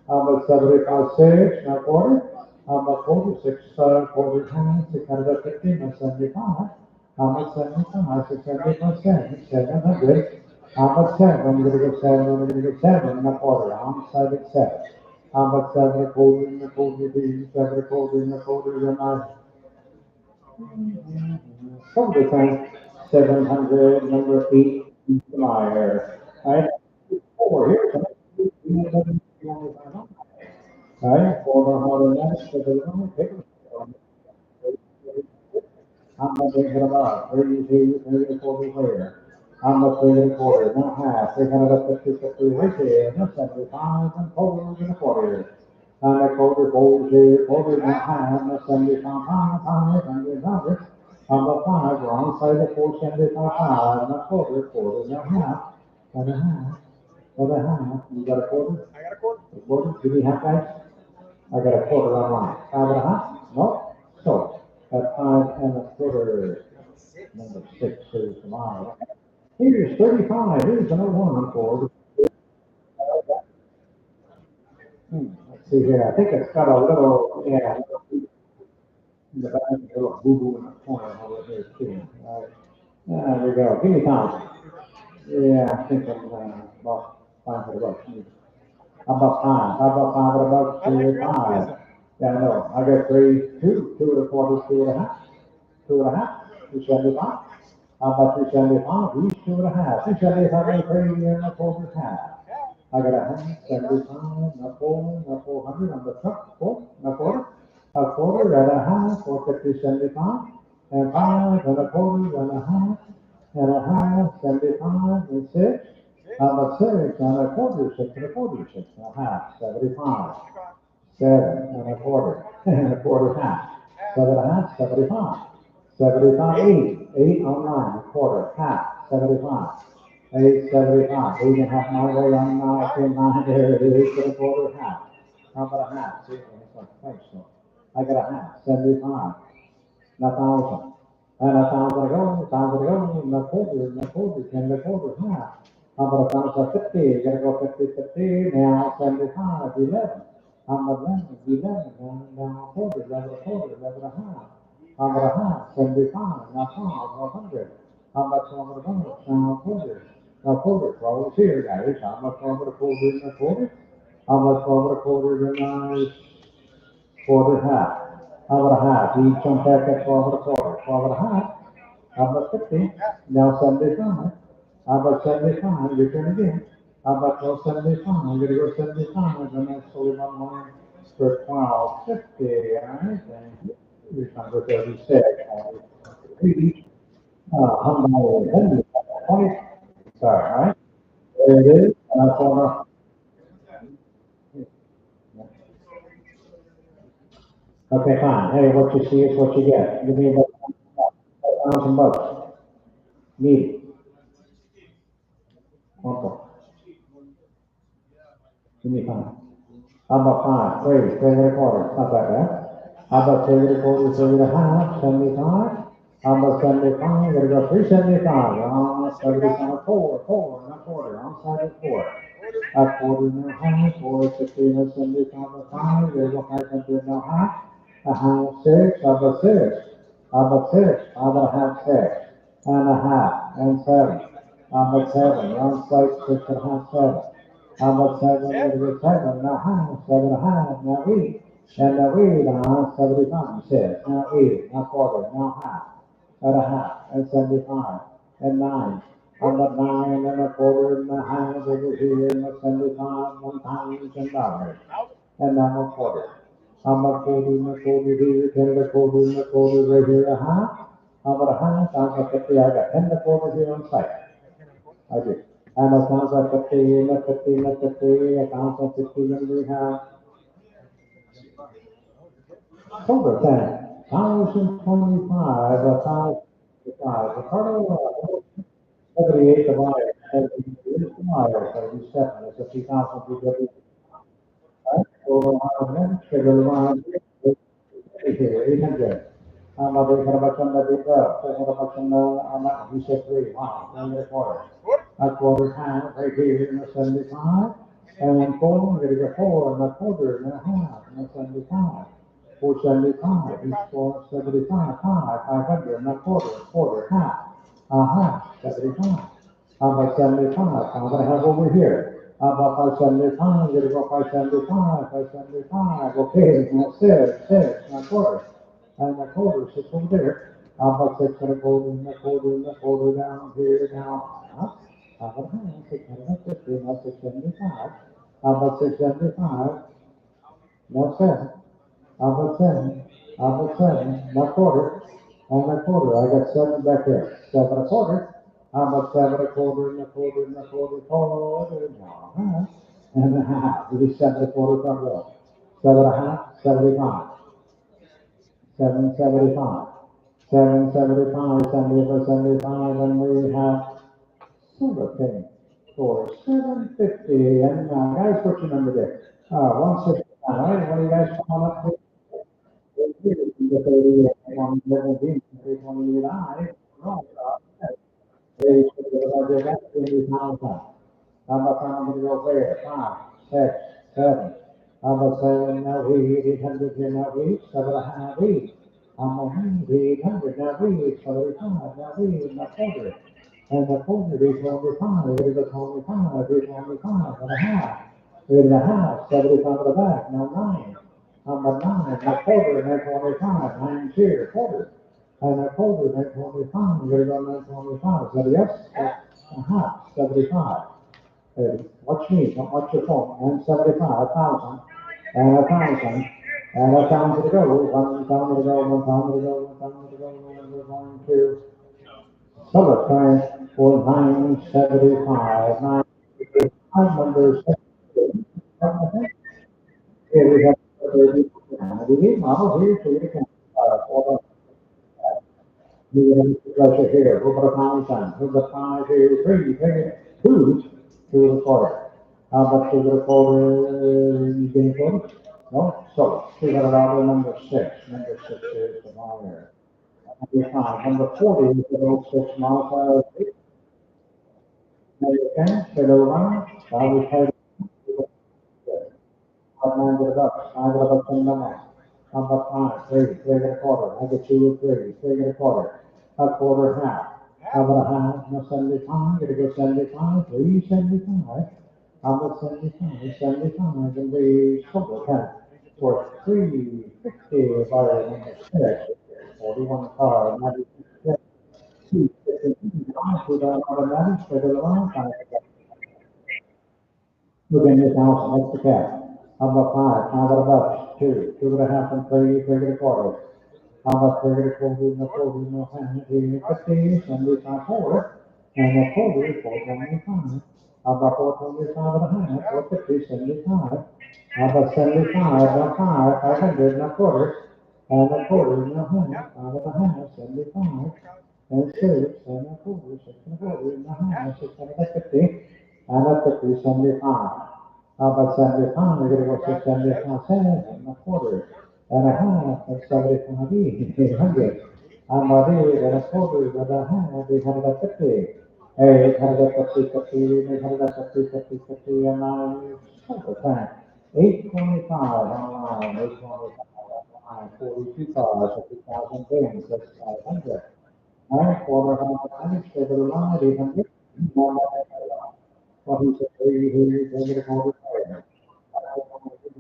How about 75, six and a quarter? How about quarter, six, quarter, half, 650, and 75? How much 75? 600%, 700. How much seven? I'm gonna go seven, I'm gonna go seven and a quarter. I'm 7, 7. How much seven, a quarter, and a quarter, seven, a quarter, and a quarter, and a something, 700, number 8, flyer. I have four here. Right, 400, so the one pick. I'm not thinking about 32, 30, 40 clear. I'm not thinking quarter, not half. 350, 50 right there. That's 75 and quarter and a quarter. And a quarter, quarter and a half. That's 75, 500. I'm a five. We're on side of 475, and a quarter, quarter and a half. And a half. And a half. You got a quarter? I got a quarter. A quarter? Give me half, guys. I got a quarter online. Five and a half? No? So, at five and a quarter. Number six is tomorrow. Here's 35. Here's another one for. Let's see here. I think it's got a little, yeah, in the back, a little boo boo in the corner over here too. There we go. Give me time. Yeah, I think I'm about 500 bucks. How about five? How about five? What about I like two your or five? optimism. Yeah, I know. I got three, two, two and a quarter, two and a half. 2.5, 275. How about 275? He's 2.5. 275 and three and a quarter half. I got a half, 75, a four, a 400 on the truck, four, a quarter and a half, 450, 75, and five and a quarter and a half, and a half, 75, and six. How about six and a quarter, six and a quarter, six and a half, 75, seven and a quarter, and a quarter half, 7.5, 75. 75, 8, 8 on nine, a quarter, half, 75, 8, 75, 8.5 my way on 9, there it is, get a quarter, half. How about a half? See, it's like, thanks, so I got a half, 75, a thousand, and a thousand ago, and a quarter, and a quarter, half. How about a thousand 50? You gotta go 50, 50, now 75, 11. How about 11, 11, now quarter, 11 a quarter, 11 a half. How about a half, 75, now 100. How about 12 and a quarter, now quarter. Now quarter, 12 is here, guys. How about 12 and a quarter and a quarter? How about 12 and a quarter and a quarter half? How about a half? Each on back at 12 and a quarter. 12 and a half. How about 50? Now 75. How about 75? Return again. How about 1275? I'm going to go 75. And that's only one line for 1250. All right. And here's number 36. Three. How about 20? Sorry. All right. There it is. And that's all. Okay, fine. Hey, what you see is what you get. Give me about 1,000 bucks. Need it. 1 4. Give me 5. How about 5? 3, 3 3/4. Not that bad. How about 3 3/4, 3 1/2, 75? How about 75? Gotta go 375. 75, 4, 4 1/4. Outside of 4. A quarter and a half, 4 16 75 5. There's a 500 and a half. A half 6. How about 6? How about 6? How about a half 6? And a half. And 7. How about 7? Round side 6 1/2, 7. How about 7? There's a 7 and a half. 7 1/2. Now 8. And now 8. 75. 6. Now 8. Now quarter. Now half. And a half. And 75. And 9. On the 9 1/4 and a half over here in the 75, 1 times $10. And now a quarter. I'm a quarter and a quarter here, 10 and a quarter and a quarter right here, a half. I'm at a half, I'm at 50, I got 10 and a quarter here on site. I do. And a sounds like 50 and a 50 and a 50, a sounds like 50 and we have. Over 10,025, 1,025. The part of 78 divided, 78 divided, 37, it's a 2,000 people. Right? Over 100, figure around here, 800. Mother Karabakanda Vika, Karabakanda, he said 3, wow, 1/4. A quarter time, right here in the 75. And then 4, there is a 4 and a quarter and a half, and a 75. 475, each 475, 500 and a quarter, half, a half, 75. How about 75? I'm going to have over here. How about 575? We're going to go 575, 575. Okay, now 6, and a quarter. And a quarter, 6 over there. How about 6 and a quarter, and a quarter, and a quarter down here, now. How about 650, now 675. How about 675? Now 7. How about 7? How about 7? Not quarter. And a quarter. I got 7 back here. 7 1/4. How about 7 1/4 and a quarter and a quarter, quarter, no, and a half. It is 7 1/4 front row. 7 1/2, 75. 775. 775, 75, 75, and we have silver pay for 750. And guys, what's your number there? 169. All right, what do you guys come on up with? The 30, 117, 329. No, they should have 20,000. How about I'm going to go there? 5, 6, 7. How about 7 now? 800 here now. 7 1/2, 8. I'm on 800 now. 75 now. quarter. And the quarter is 25. It is a 25. It is 25 and a half. 8 and a half. 75 at the back. Now 9. I'm a 9. A quarter and then 25. 9 here. Quarter. And a quarter and then 25. We're going to go 25. Is that yes? A half. 75. Watch me, don't watch your phone. And 75, 1,000, and 1,000, and 1,000 to go. 1,000 to go, 1,000 to go, 1,000 to go. And we're going to silver coin for 975. 975, number 7. Here we have the unique model here, so you can for the pleasure here. Over the 1,000, over the 5, 3, 2 to the quarter. How about to the quarter? You getting quarter? No? So, $200 number 6. Number 6 is the buyer. Number 5. Number 40 is the old 6 modifier. Now you can, say the line. I will pay $900. $900 in the next. Number 5, 3, 3 1/4. I get 2 or 3, 3 1/4. A quarter half. How about a half? No, 75. Gonna go 75, 375. How about 75? 75 and we silver pen for 350 by number 6. 41 card, 96, 250, to the automatic, for the long time. Within this house, that's the cap. How about 5? How about a buck? 2, 2 1/2 and 3, 3 1/4. How about 3 1/4 and a quarter, no hand, 350, 75 4, and a quarter, 425. How about 425 and a half, 450, 75. How about 75, no 5, 500 and a quarter, and a quarter, no half, 5 1/2, 75, and 6 and a quarter, 6 1/4 and a half, 650. and up to 375. How about 75? We're going to go to 75 cents and a quarter and a half and 75 800. I'm about 8 and a half, 850. 850, 50, 850, 50, 50, and 9, 825 online, 825 online, 42 cars, 50,000 bins, that's 500. Right, quarter of an hour, stable line, 800. What he said, he take it over there.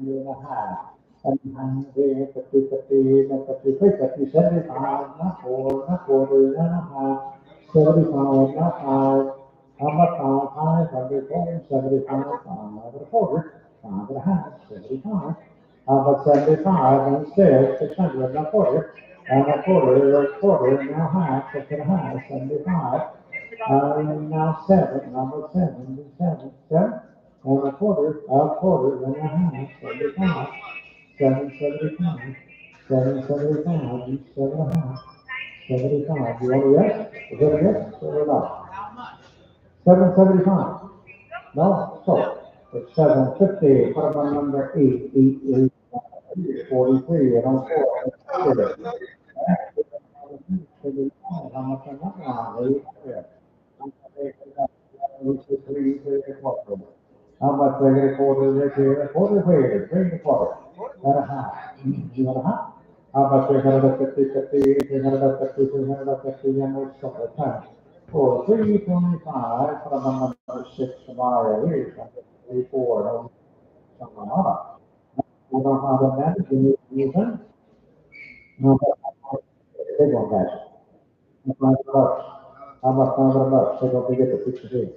Year and a half. And they 50, 50, 50, 50, 75, not four, not quarter, and a half, 75, not five. How about five, 500, 75, five and a quarter, five and a half, 75. How about 75 and six, 600, and a quarter, now half, six and a half, 75. Now seven, number seven, seven, and a quarter, and a half, 75, 775, 775, each 7.5, 75. You want a yes? Is that a yes or no? 775. No? So, it's 750, what about number eight? Eight is 43, and on four, how much am I? Eight. Which is three and a quarter. How much they get quarter this year? Quarter here, 3 and a quarter. And a half. You want a half? How much 350, 50, 350, 350, and it's a time. For 325, from number six tomorrow, here's 34, something like that. You don't have a man, you need to no, big one, guys. $500. How about $500? Take off, you get the 60.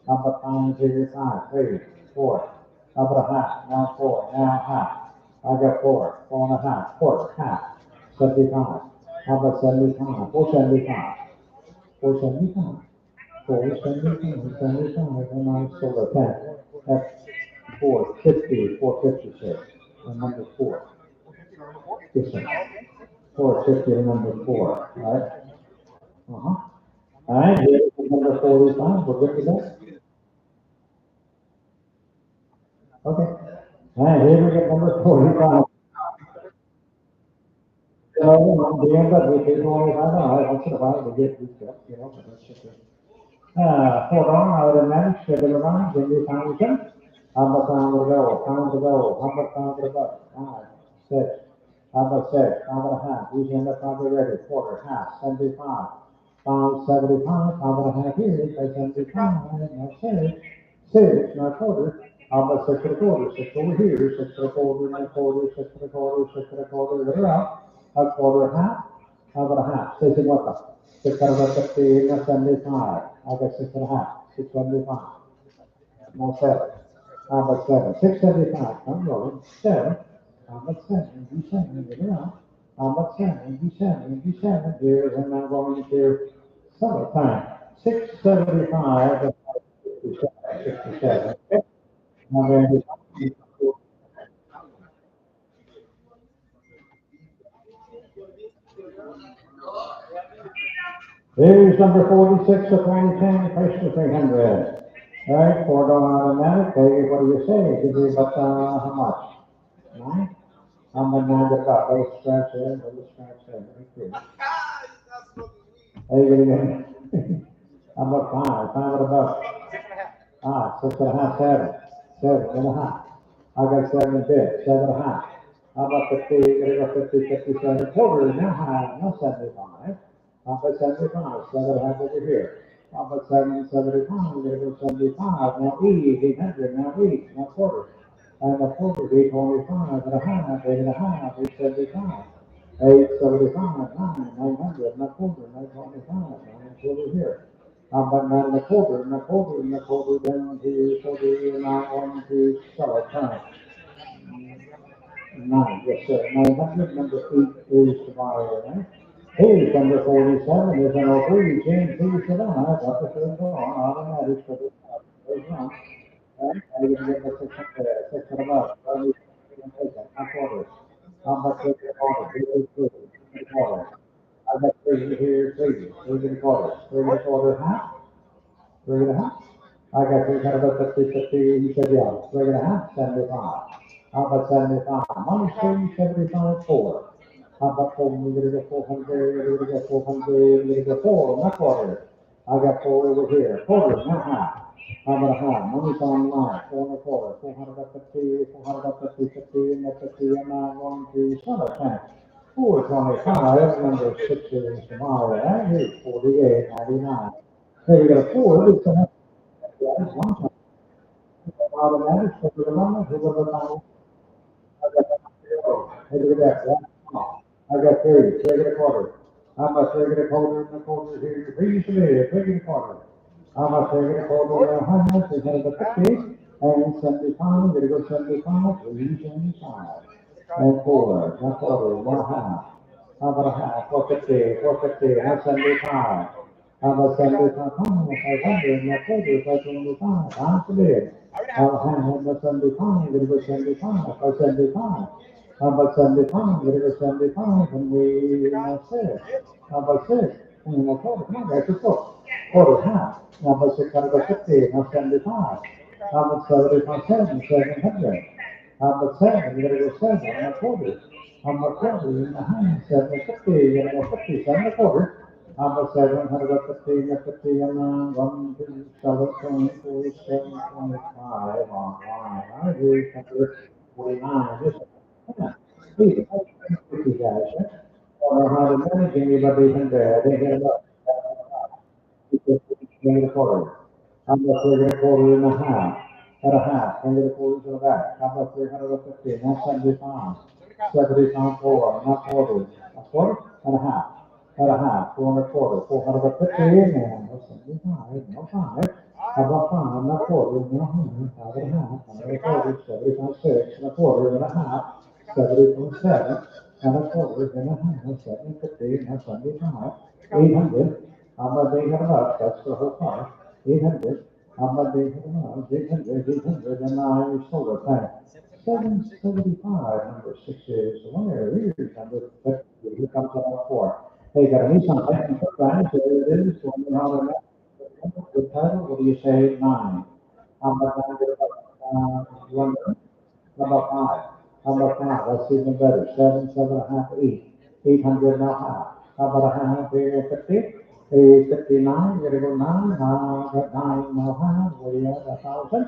How about time zero time? 3, 4. How about a half? Now 4. Now half. I got 4. 4.5. Quarter. Half. 75. How about 75? 475. 475. 475. 75. And I sold a 10. That's 450. 456. And number 4. Listen. 450 and number 4. Right? Uh-huh. All right. Here's number 45. We're good to go. Okay. All right. Here we get number 45. The end of it is only once in a while we get these stuff, but that's okay. Hold on, I would manage to the line, give me time to how much time to go, time to go, how much time to go, 5, 6, how about 6, how about a half, we end up probably ready, quarter, half, 75, 575, how about a half here, 75, now 6, now quarter, how about 6 and a quarter, 6 over here, 6 and a quarter, and a quarter, 6 and a quarter, 6 and a quarter, a quarter, half, how about a half, 6 and what? 650, now 75, I got 6.5, 675, now 7, how about 7, 675, I'm rolling, 7, how about 7, do 7, get it out, how about 7, do 7, here, and now going to summertime, 675, 67, okay, now then, here's number 46 of 2010, price to 300. All right, $4 automatic. Hey, what do you say? Give me about how much? 9? I'm a 9 about. Let's scratch there. Let's scratch there. Okay. Hey, you get I'm about 5. 5 at about. 6.5, 7. 7.5. I got 7 and a bit. 7.5. How about 50? Gonna go 50, 57 quarter. Now high. Now 75. How about 75? 7.5 over here. How about 775? We're gonna go 75. Now 8, 800. Now 8. Now quarter. And a quarter, 825 and a half, 8.5, 875. 875, 9, 900, and a quarter, 925, 9 over here. How about 9 and a quarter, and a quarter, and a quarter, down to 40, and now 1 to sell it, time. 9, yes, sir. 900, number 8 is tomorrow, right? Here's number 47, is an 03, James P. Savannah, got the third one, automatic for the first round. Right? I didn't get the 600 bucks. I'm quarters. How much is the quarter? 3 quarters. I got 3 here, 3. 3 quarters. 3 quarters, half. 3.5. I got 350, 50. He said, yeah, 3.5, 75. How about 75? Money 375, 4. How about 4? We're going to go 400, we're going to go 400, we're going to go 4, not quarter. I got 4 over here, quarter, not half. How about a half? Money's on line, 4 and a quarter, 450, 450, 50, and that's 50, and 1, 2, 7, 10. 425, number 6 is tomorrow, right? Here's 48, 99. Hey, we got a 4, it's a one time. Automatic, so the moment, who was the time? I got 0. Hey, look at that, I got 30, 3 and a quarter. How much 3 and a quarter and a quarter here? 3 to me, 3 and a quarter. How much 3 and a quarter and a half? Is that the 50? And 75, gonna go 75, 375. And 4, one quarter, one half. How about a half? 450, 450, 175. How about 75? 500, and a quarter, 525. How much it is? How about 75? Gonna go 75, 575. How about 75? Gonna go 75, and we six. How about 6? And a quarter, come on, guys, let's go. Quarter, half. How about 650, now 75. How about 75, 700. How about 7? You gotta go 7 and a quarter. How about 40 and a half? 750. You gotta go 50, 7 and a quarter. How about 750 and 50 and 1, 2, 7, 24, 7, 25 on line. I agree. 49. This is 50 guys. Or how to manage anybody in there. They get about a quarter. How about 3 and a half? At a half, and a quarter to the back. How about 350? Not 75. 75 4, not quarter. A quarter and a half. At a half, 4 and a quarter. 450 and no 75, no 5. How about 5? Not quarter, no half. 5 and a half. And a quarter, 75 6 and a quarter and a half. 70 7 and a quarter and a half. 750, not 75. 800. How about 800 bucks? That's the whole car. 800. How about 800? 800, and I sold it back. 775, number 6 is the winner. Here's number 50. Here comes number 4. Hey, got a Nissan Titan truck, guys. There it is. Good title. What do you say? 9. How about 1? How about 5? How about 5? That's even better. 7, 7.5, 8. 800 now half. How about a half here? 50? 59, you're gonna go 9, 9 now half, we have 1,000,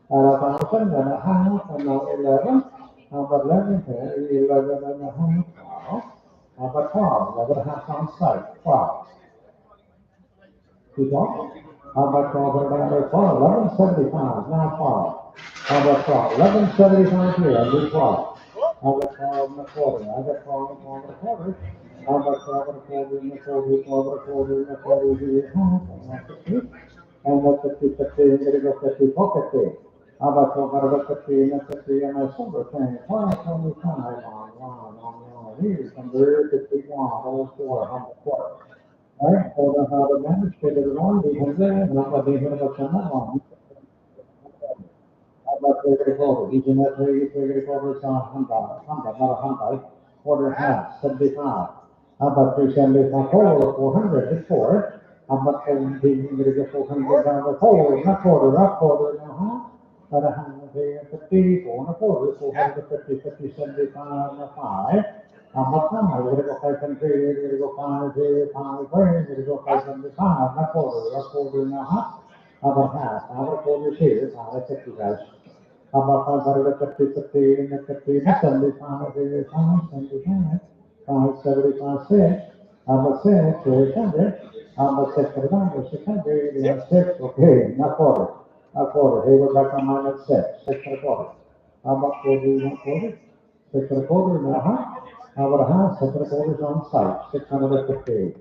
and 1,000 and a half, and now 11, how about 11 here, 11 and a half, 12, how about 12, 11 and a half on site, 12, 12, how about 12 and another 12, 1175, now 12, how about 12, 1175 here, I do 12, how about 12 and a quarter, I got 12 and a quarter, how about 12 and a quarter and a quarter, 12 and a quarter and a quarter, here, half, and that's 50, 50, you're gonna go 50, 450. How about 450 and 50 and a silver thing, 525 on, here's number 51, all 4, 104. Right, so how to manage it is wrong, we have that, not what they have about wrong. How about they go, each and every over is $100, not $100, quarter half, 75. How about 375 whole, 400, it's 4. How about the 400 down the whole, not quarter, now half. At a half, 50, 4 and a quarter, 450, 50, 75, and a 5. How come? We're gonna go 500, we're gonna go 5 here, 5 there, we're gonna go 575, not quarter and a half. How about half? How about quarter here? That's 50 guys. How about 550, 50, and 50, 75 here, 5, 75, 575, 6. How about 6? 600. How about 600? 600, and 6, okay, not quarter. A quarter. Here we're back on minus 6. 6 and a quarter. How about quarter? 6 and a quarter and a half. How about a half? 6 and a quarter is on site. 650.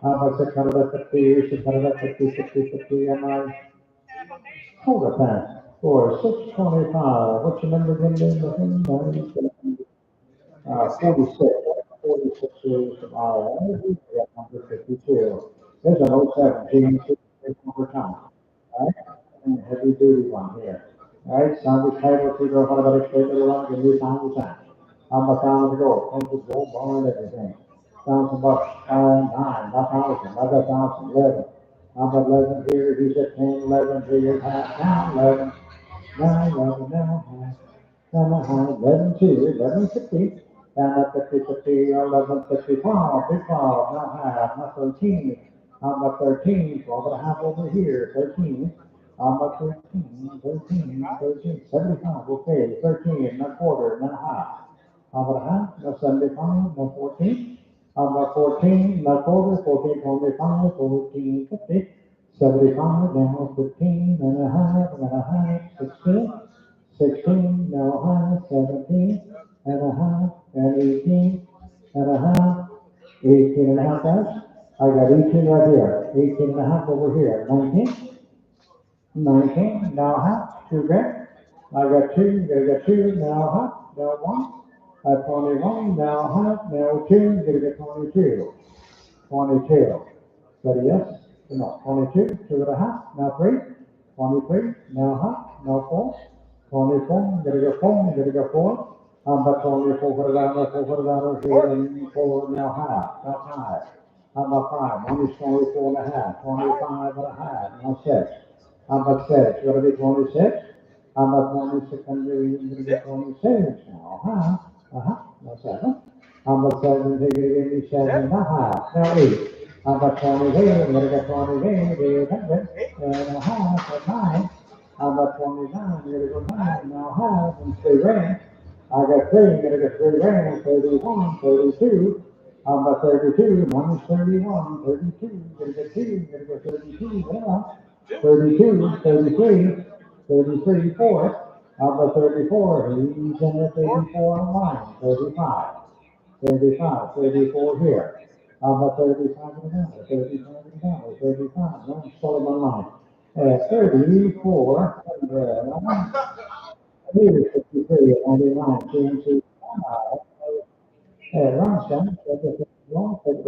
How about 650, 650, 50, 50, and I sold it back for 625. What's the number again? 46. 46 is number 52. There's an 017 over time. Right? And heavy duty one here. Right? Sound is title to go on about straight along and new sound is on. I'm a sound to go. Come to go barn everything. Sounds about 9, not 1,000, not 1,000, 11. I'm at 11 here, he's at 10, 11 here, half, down, 11, 9, 11, down, half, down, high, 11 2, 11 50, down at 50, 50, 11, 50, 12, big 12, now half, now 13, I'm at 13, 12 and a half over here, 13, I'm at 13, 13, 13, 75, okay, 13, now quarter, now half, I'm at half, now 75, now 14, about 14, not quarter, 14, 25, 14, 50, 75, now 15, and a half, and a half, 16, 16, now a half, 17, and a half, and 18, and a half, 18 and a half, guys. I got 18 right here, 18 and a half over here, 19, 19, now a half, 2 grand. I got 2, I got 2, now a half, now 1. 21, now a half, now 2, gonna get 22. 22. Said yes, no, 22, 2 and a half, now 3, 23, now half, now 4, 24, gotta go 4, gotta go 4, about 24, put it down there, 4, put it down over here, and 4, now half, now 5, about 5, 1 is 24 and a half, 25 and a half, now 6, about 6, gotta be 26, about 26, and gonna be 26, now half, now 7, about 7, they're gonna give me 7 and a half, now 8, about 20 here, I'm gonna get 20 here, there's 100, and a half, and 9, about 29, I'm gonna go 9, now half, and 3 rand, I got 3, I'm gonna get 3 rand, 31, 32, about 32, minus 31, 32, gonna get 2, gonna get 32, yeah, 32, 33, 33, 4, about 34, he's in the 34 on line, 35. 35, 34 here. About 35 and a half, 35 and a half, 35, no, Solomon line. 34, here's 53, 99, CNC, Rumson, 51, 35,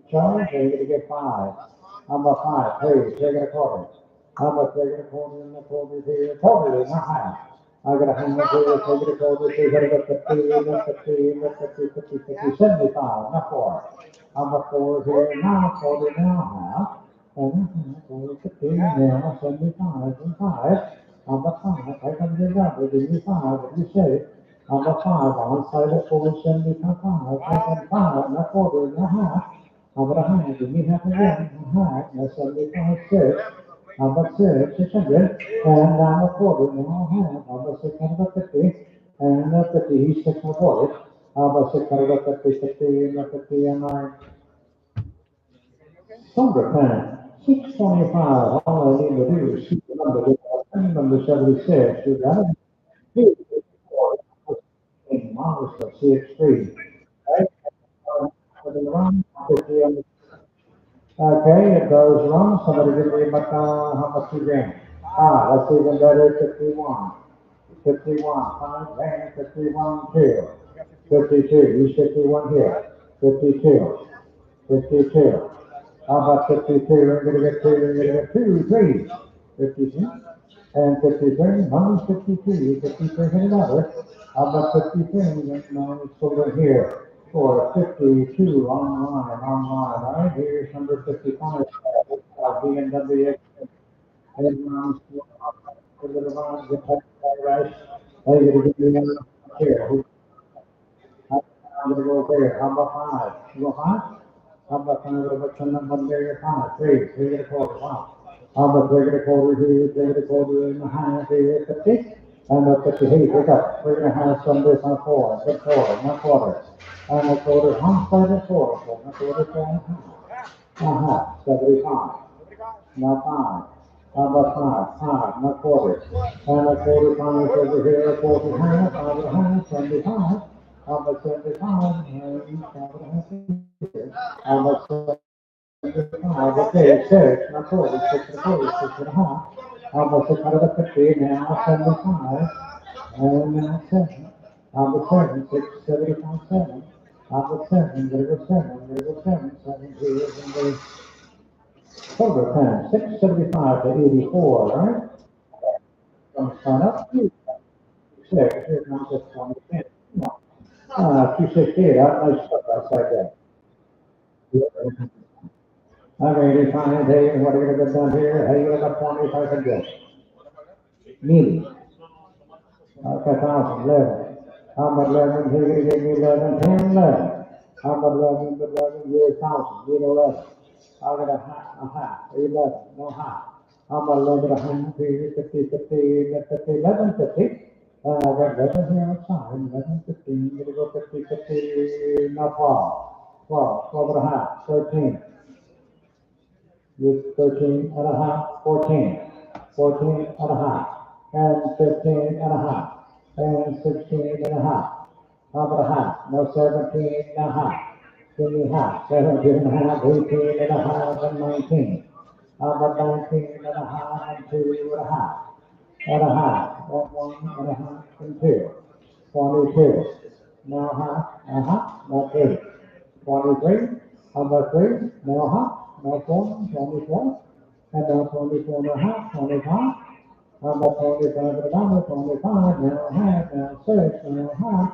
charge, they're gonna get 5. How about 5, please, they're gonna quarter. How about they're gonna quarter in the quarter here, quarter, not half. I got a hang up here, take it over, take it up 50, up 50, up 50, 50, 50, 75, not 4. I'm a 4 here now, 40 now, half. And 50 now, 75, and 5. I'm a 5, I can do that, but give me 5, what do you say? I'm a 5, outside of 4, 75, and 5, not 40, not half. I'm at a hang, give me half again, half, that's 75, 6. I'm about 600, and I'm a quarter, now half, I'm about 650, and 50, he's 6 and a quarter. I'm about 650, 50, and 50, and I. Sober plan, 625, all I need to do is shoot the number, number 76, you got it? Here, in Mars of CX3, right? For the run, 50 on the. Okay, it goes wrong, somebody give me about, how much you gain? That's even better, 51. 51, 5 grand, 51, 2. 52, you 51 here. 52, 52. How about 52? We're going to get 2, we're going to get 2, 3. 52, and 53, minus 52, 53 and another. How about 53? Minus over here. For 52 online, all right? Here's number 55, BMW, and minus 4, a little on the right. Hey, you're going to give me another here. I'm gonna go there. How about 5? You go 5? How about I'm gonna put some number there, 5, 3, 3 and a quarter, wow. How about 3 and a quarter here, 3 and a quarter and a half here, 50? And a 50, hey, pick up, 3 and a half, some this on 4, good quarter, not quarter. And a quarter, half, 5 and a quarter, 4 and a quarter, 4 and a half, 75. Not 5. How about 5, not quarter. And a quarter, 5 over here, a quarter, half, 5 and a half, 75. How about 75? And 5 and a half here. How about 75? Okay, 6, not 40, 6 and a quarter, 6 and a half. How about 650? Now 75. And now 7. How about 7? 6, 75, 7. How about 7? There go 7. There go 7. 7 here. And there's total time. 675 to 84, right? From sign up. 6. Here's not just 20 cents. 268. Nice stuff outside that. Okay, fine, hey, what are you gonna get done here? Hey, you got 20 if I can guess. Mealy. Okay, 1,011. How about 11? Here, you give me 11, 10, 11. How about 11, 11, you're 1,000, you're 11. I'll get a half, 11, no half. How about 11, a half, 50, 50, 50, 11, 50. I got 11 here outside, 11, 15, gonna go 50, 50, no 12. 12, 12 and a half, 13. With 13 and a half, 14, 14 and a half, and 15 and a half, and 16 and a half, half and a half, no 17 and a half, 20 and a half, 17 and a half, 18 and a half, and 19, half of 19 and a half, and 2 and a half, and 1 and a half, and 2, 22, now half, now 3, 23, number 3, now half, now 4, 24, and now 24 and a half, 25, number 25 and a half, 25, now half, now 6, now half,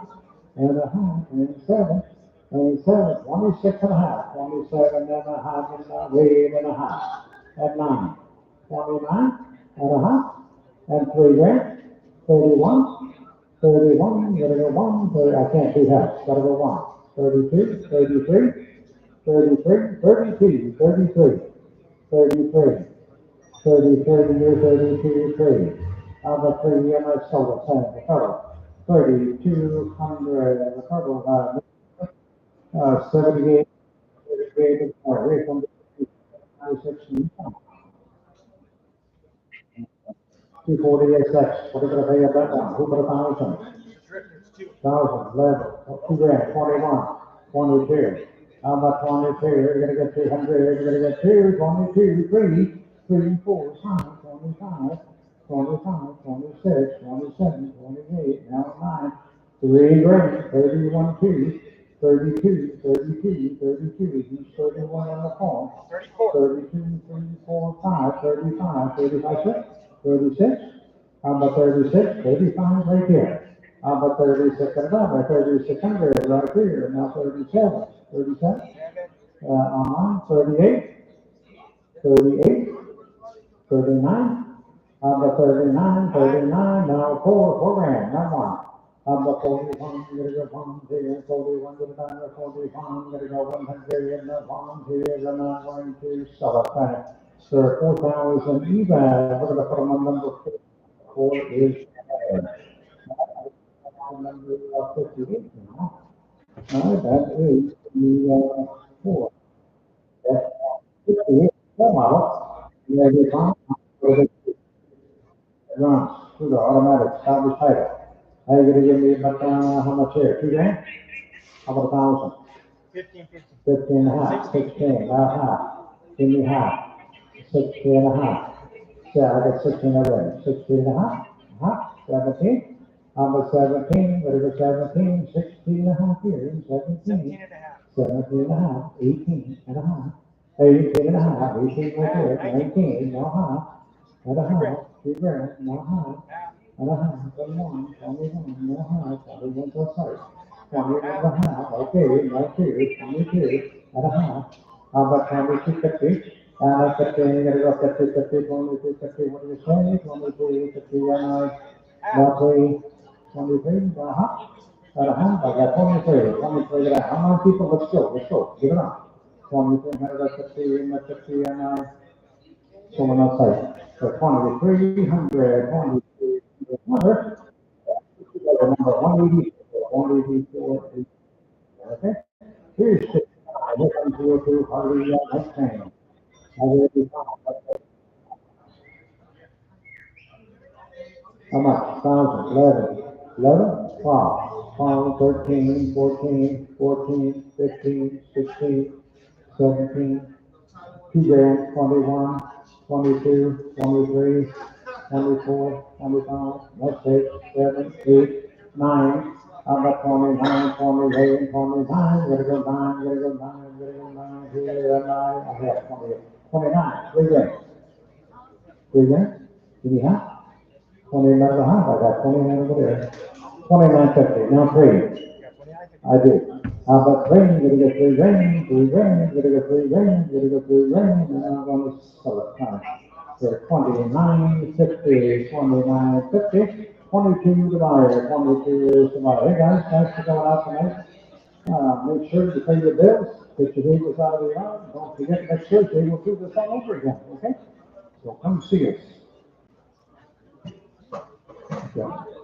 and a half, and 7, and 7, 26 and a half, 27 and a half, and 8 and a half, and 9, 29 and a half, and 3 grand, 31, 31, gotta go 1, 30, I can't do half, gotta go 1, 32, 33, 33, 32, 33, 33, 33, you're 32, 3. How about 3, you're my solar center, the total, 3,200, the total, 78, 78, away from the 96, 248, 6, what are you gonna pay up that one? Who put 1,000? Thousand, 11, 2 grand, 21, 22. How about 22? You're gonna get 200, you're gonna get 2, 22, 3, 3, 4, 5, 25, 25, 26, 27, 28, now 9, 3 grand, 31, 2, 32, 32, 32, he's 31 on the phone. 32, 3, 4, 5, 35, 35, 6, 36. How about 36, 35 right here. How about 36 and above, 3,600 right here, now 37, 37, online, 38, 38, 39, how about 39, 39, now 4 grand, now 1. How about 41, gonna go 1 here, 41, gonna go 41, gonna go 100, and 1 here, and I'm going to sell it back. So 4,000 even, we're gonna put them on number 4 is number 58 now. That is the 4. That's 58 model. And every time it runs through the automatic salvage title. How you gonna give me about how much here? 2 grand? How about 1,000? 15 and a half, 16, now half. Give me half. 16 and a half. Yeah, I got 16 already. 16 and a half, 17. Number 17, what is it, 17, 16 and a half here, 17, 17 and a half, 18 and a half, 18 and a half, 18 right here, 19, now half, and a half, 2 grand, now half, and a half, and 1, 21, now half, 21 plus 5, 20 and a half, okay, now 2, 22 and a half, how about 22, 50, 50, you gotta go 50, 50, 22, 50, what do you say, 22, 50, and now 3, 23, I got 23, 23, how many people, let's go, give it up. 23, 150, and 50, and someone outside. So 2,300, 2,300, number 184, okay? Here's 65, this one's 02, Harvey, next name. I will be how much? 1,000, 11, 11, 12, 12, 13, 14, 14, 15, 16, 17, 2 grand, 21, 22, 23, 24, 25, that's 6, 7, 8, 9, how about 29, 28, 29, gotta go 9, gotta go 9, gotta go 9, here, 9, I have 28, 29, 3 grand, 3 grand, give me half. 29 and a half, I got 29 over there. 29.50, now 3. I do. How about rain? Gonna get three rain, three rain, gonna get three rain, gonna get three rain, and I'm gonna sell it time. So 29.50, 29.50, 22 to buyer, 22 to buyer. Hey guys, thanks for coming out tonight. Make sure to pay your bills, get your vehicles out of the yard. Don't forget next Thursday we'll do this all over again, okay? So come see us. Yeah.